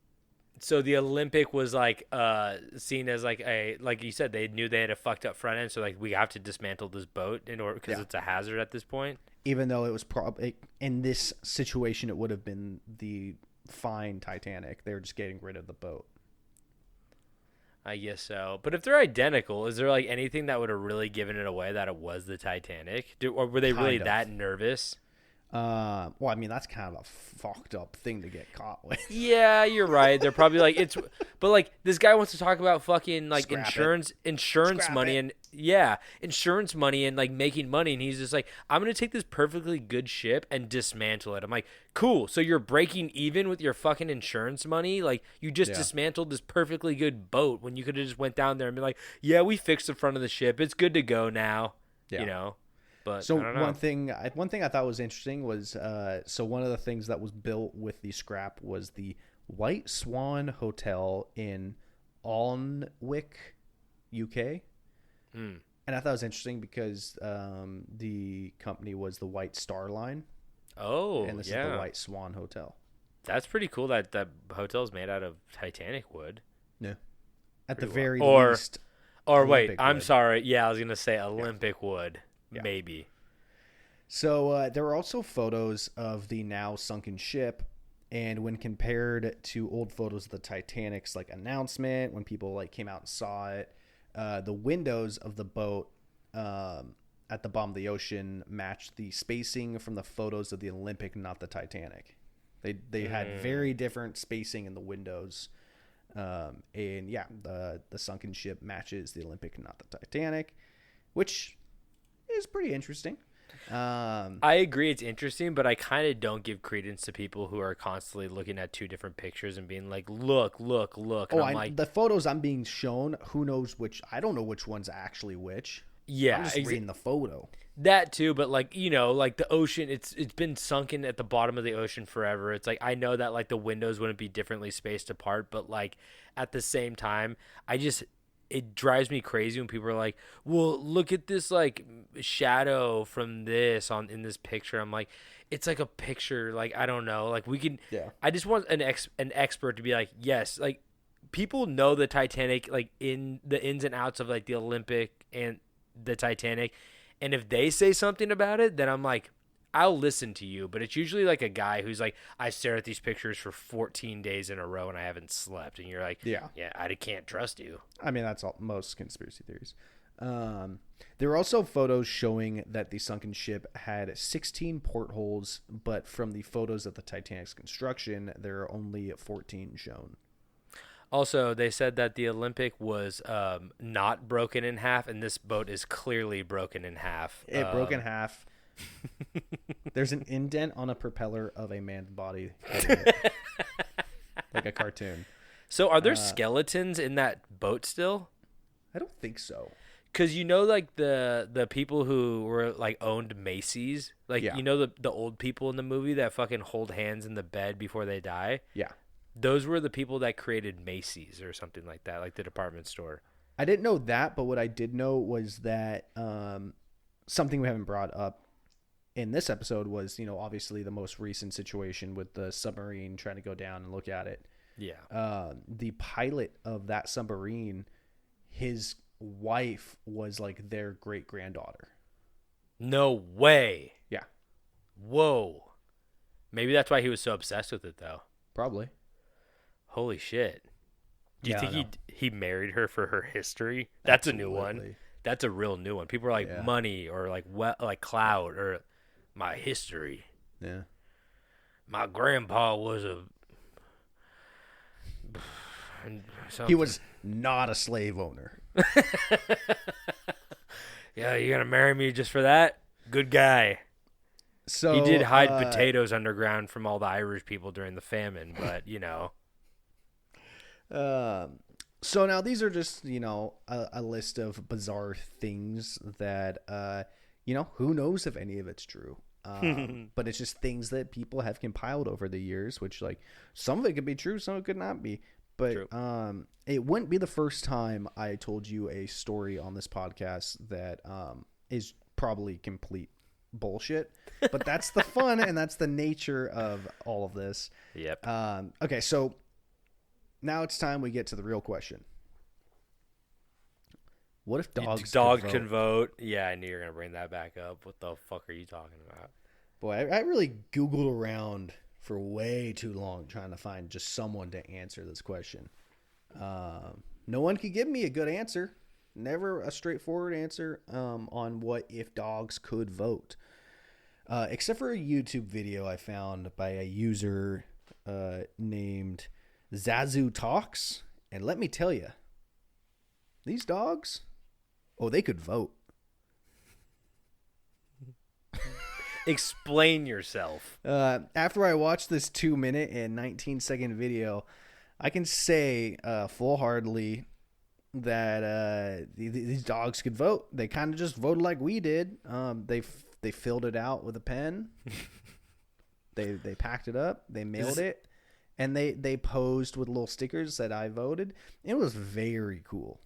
So the Olympic was like seen as like you said, they knew they had a fucked up front end, so like we have to dismantle this boat in order because it's a hazard at this point. Even though it was probably in this situation, it would have been the fine Titanic. They were just getting rid of the boat. I guess so. But if they're identical, is there like anything that would have really given it away that it was the Titanic? Or were they really that nervous? Well, I mean, that's kind of a fucked up thing to get caught with. Yeah, you're right. They're probably like but like this guy wants to talk about fucking like insurance money and insurance money and like making money, and he's just like, I'm gonna take this perfectly good ship and dismantle it. I'm like, cool. So you're breaking even with your fucking insurance money? Like you just dismantled this perfectly good boat when you could have just went down there and been like, yeah, we fixed the front of the ship. It's good to go now. Yeah. You know. But so one thing I thought was interesting was so one of the things that was built with the scrap was the White Swan Hotel in Alnwick, UK. And I thought it was interesting because the company was the White Star Line. Oh, and this is the White Swan Hotel. That's pretty cool that that hotel's made out of Titanic wood. Yeah. At the very least. Or wait, I'm sorry. Yeah, I was going to say Olympic wood. Yeah. Maybe. So there are also photos of the now sunken ship, and when compared to old photos of the Titanic's like announcement, when people like came out and saw it, the windows of the boat at the bottom of the ocean matched the spacing from the photos of the Olympic, not the Titanic. They had very different spacing in the windows, and yeah, the sunken ship matches the Olympic, not the Titanic, which is pretty interesting. I agree it's interesting, but I kind of don't give credence to people who are constantly looking at two different pictures and being like, look. And the photos I'm being shown, who knows which? I don't know which one's actually which. Yeah, I'm just reading the photo. That too, but like, you know, like the ocean, it's been sunken at the bottom of the ocean forever. It's like, I know that like the windows wouldn't be differently spaced apart, but like at the same time, it drives me crazy when people are like, well, look at this like shadow from this in this picture. I'm like, it's like a picture. Like, I don't know. Like we can, I just want an expert to be like, yes, like people know the Titanic, like in the ins and outs of like the Olympic and the Titanic. And if they say something about it, then I'm like, I'll listen to you. But it's usually like a guy who's like, I stare at these pictures for 14 days in a row and I haven't slept. And you're like, yeah, I can't trust you. I mean, that's most conspiracy theories. There are also photos showing that the sunken ship had 16 portholes, but from the photos of the Titanic's construction, there are only 14 shown. Also, they said that the Olympic was not broken in half, and this boat is clearly broken in half. It broke in half. There's an indent on a propeller of a man's body. Like a cartoon. So are there skeletons in that boat still? I don't think so. Because you know, like the people who were like owned Macy's, like you know the old people in the movie that fucking hold hands in the bed before they die. Yeah, those were the people that created Macy's or something like that, like the department store. I didn't know that, but what I did know was that something we haven't brought up in this episode was, obviously the most recent situation with the submarine trying to go down and look at it. Yeah. The pilot of that submarine, his wife was like their great granddaughter. No way. Yeah, Whoa. Maybe that's why he was so obsessed with it, though. probably. Holy shit. Do you Yeah, I think know. he married her for her history? That's a new one. Absolutely. That's a real new one. People are like Yeah. money or like clout or my history. Yeah. My grandpa was a. He was not a slave owner. Yeah, you gonna marry me just for that? Good guy. So He did hide potatoes underground from all the Irish people during the famine, but So now these are just, a list of bizarre things that, who knows if any of it's true. But it's just things that people have compiled over the years, which like some of it could be true, some of it could not be. But True. it wouldn't be the first time I told you a story on this podcast that is probably complete bullshit. But that's the fun and that's the nature of all of this. Yep. Okay, so now it's time we get to the real question. What if dogs can vote? Yeah, I knew you were gonna bring that back up. What the fuck are you talking about? Boy, I really Googled around for way too long trying to find just someone to answer this question. No one could give me a good answer. Never a straightforward answer on what if dogs could vote. Except for a YouTube video I found by a user named Zazu Talks. And let me tell you, these dogs, they could vote. Explain yourself. After I watched this 2-minute and 19-second video, I can say full-heartedly that these dogs could vote. They kind of just voted like we did. They filled it out with a pen. They packed it up. They mailed it, and they posed with little stickers that I voted. It was very cool.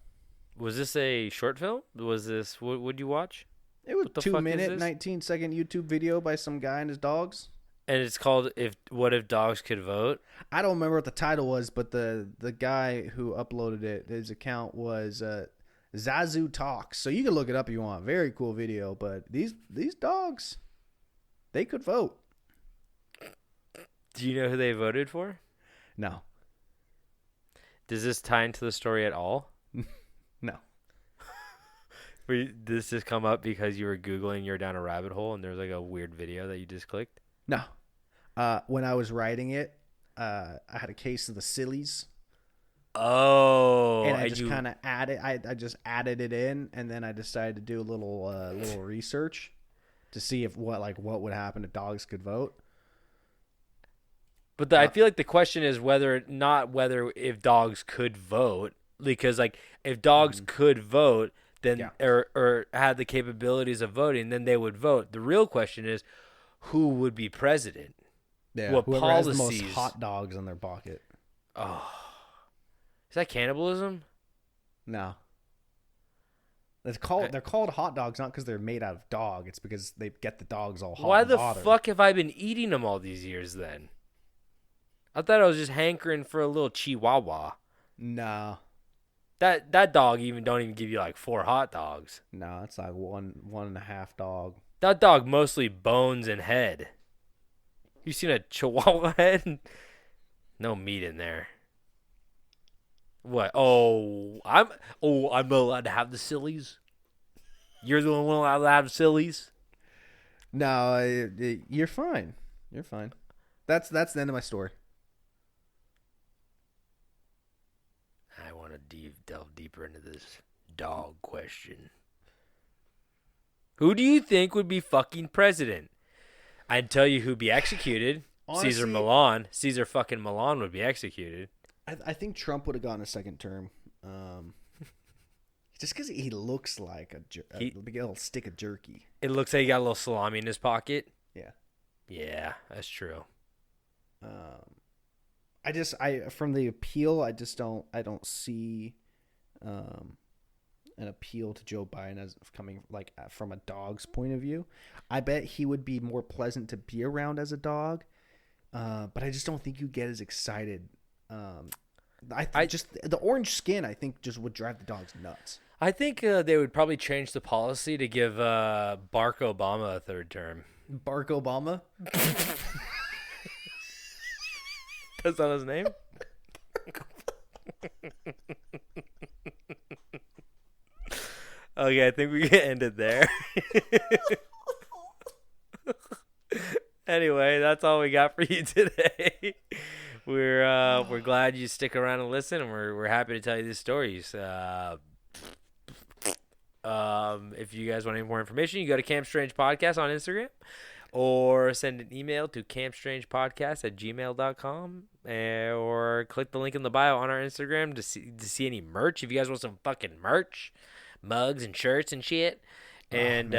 Was this a short film? Was this what would you watch? It was What the fuck is 2-minute, this? 19-second YouTube video by some guy and his dogs. And it's called What If Dogs Could Vote? I don't remember what the title was, but the guy who uploaded it, his account was Zazu Talks. So you can look it up if you want. Very cool video. But these dogs, they could vote. Do you know who they voted for? No. Does this tie into the story at all? No. Did this just come up because you were Googling, you're down a rabbit hole, and there's like a weird video that you just clicked? No. When I was writing it, I had a case of the sillies. Oh. And I just kind of added. I just added it in, and then I decided to do a little research to see if what would happen if dogs could vote. But I feel like the question is whether if dogs could vote, because like if dogs could vote, then or had the capabilities of voting, then they would vote. The real question is who would be president? Yeah, what whoever policies? has the most hot dogs in their pocket. Oh, is that cannibalism? No. They're called hot dogs not because they're made out of dog. It's because they get the dogs all hot. Why and the bothered. fuck have I been eating them all these years then? I thought I was just hankering for a little chihuahua. No. That dog don't even give you like 4 hot dogs. No, it's like one and a half dog. That dog mostly bones and head. You seen a chihuahua head? No meat in there. What? I'm not allowed to have the sillies. You're the only one allowed to have sillies. No, you're fine. You're fine. That's the end of my story. I want to delve deeper into this dog question. Who do you think would be fucking president? I'd tell you who'd be executed. Caesar Honestly- Milan. Caesar fucking Milan would be executed. I think Trump would have gotten a second term. Just because he looks like a big little stick of jerky. It looks like he got a little salami in his pocket. Yeah. Yeah, that's true. From the appeal, I don't see an appeal to Joe Biden as coming like from a dog's point of view. I bet he would be more pleasant to be around as a dog, but I just don't think you get as excited. Just the orange skin, I think, just would drive the dogs nuts. I think they would probably change the policy to give Barack Obama a third term. Barack Obama? That's not his name? Okay, I think we can end it there. Anyway, that's all we got for you today. We're glad you stick around and listen, and we're happy to tell you these stories. If you guys want any more information, you go to Camp Strange Podcast on Instagram, or send an email to campstrangepodcast@gmail.com, or click the link in the bio on our Instagram to see any merch. If you guys want some fucking merch, mugs and shirts and shit, and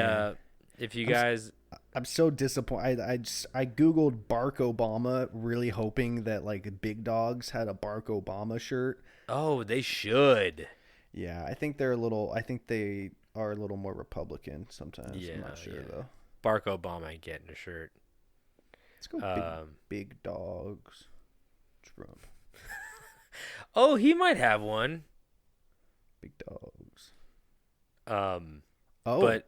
if you guys. I'm so disappointed. I googled Barack Obama, really hoping that like Big Dogs had a Barack Obama shirt. Oh, they should. Yeah, I think they are a little more Republican sometimes. Yeah, I'm not sure though. Barack Obama ain't getting a shirt. Let's go big Dogs. Trump. Oh, he might have one. Big Dogs. But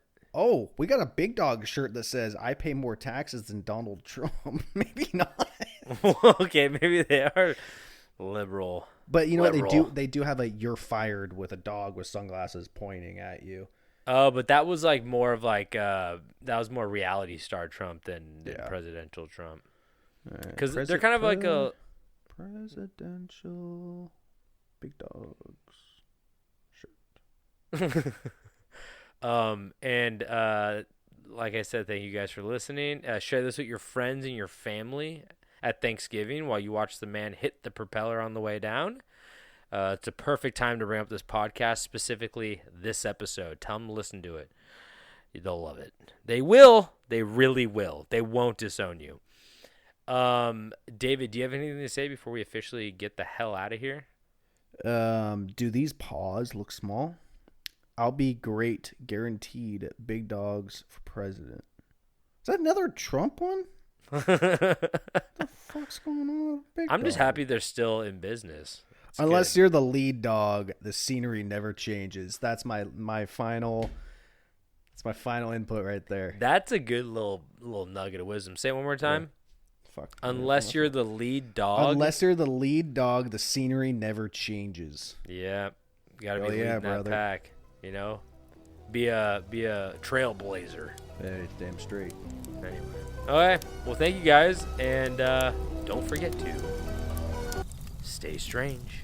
we got a Big Dog shirt that says "I pay more taxes than Donald Trump." Maybe not. Okay, maybe they are liberal. But you know what they do have a "You're fired" with a dog with sunglasses pointing at you. Oh, but that was like more of like that was more reality star Trump than presidential Trump. Because they're kind of like a presidential Big Dogs shirt. And like I said, thank you guys for listening. Share this with your friends and your family at Thanksgiving while you watch the man hit the propeller on the way down. It's a perfect time to bring up this podcast, specifically this episode. Tell them to listen to it. They'll love it. They will. They really will. They won't disown you. David, do you have anything to say before we officially get the hell out of here? Do these paws look small? I'll be great, guaranteed. Big Dogs for president. Is that another Trump one? What the fuck's going on with Big I'm just Dog? happy they're still in business. It's Unless good. you're the lead dog, the scenery never changes. That's my final. That's my final input right there. That's a good little nugget of wisdom. Say it one more time. Yeah. Fuck. Unless you're the lead dog. Unless you're the lead dog, the scenery never changes. Yeah, you gotta be Hell leading yeah, that brother. pack. You know, be a trailblazer. Hey, damn straight. Anyway, okay. Well, thank you guys, and don't forget to stay strange.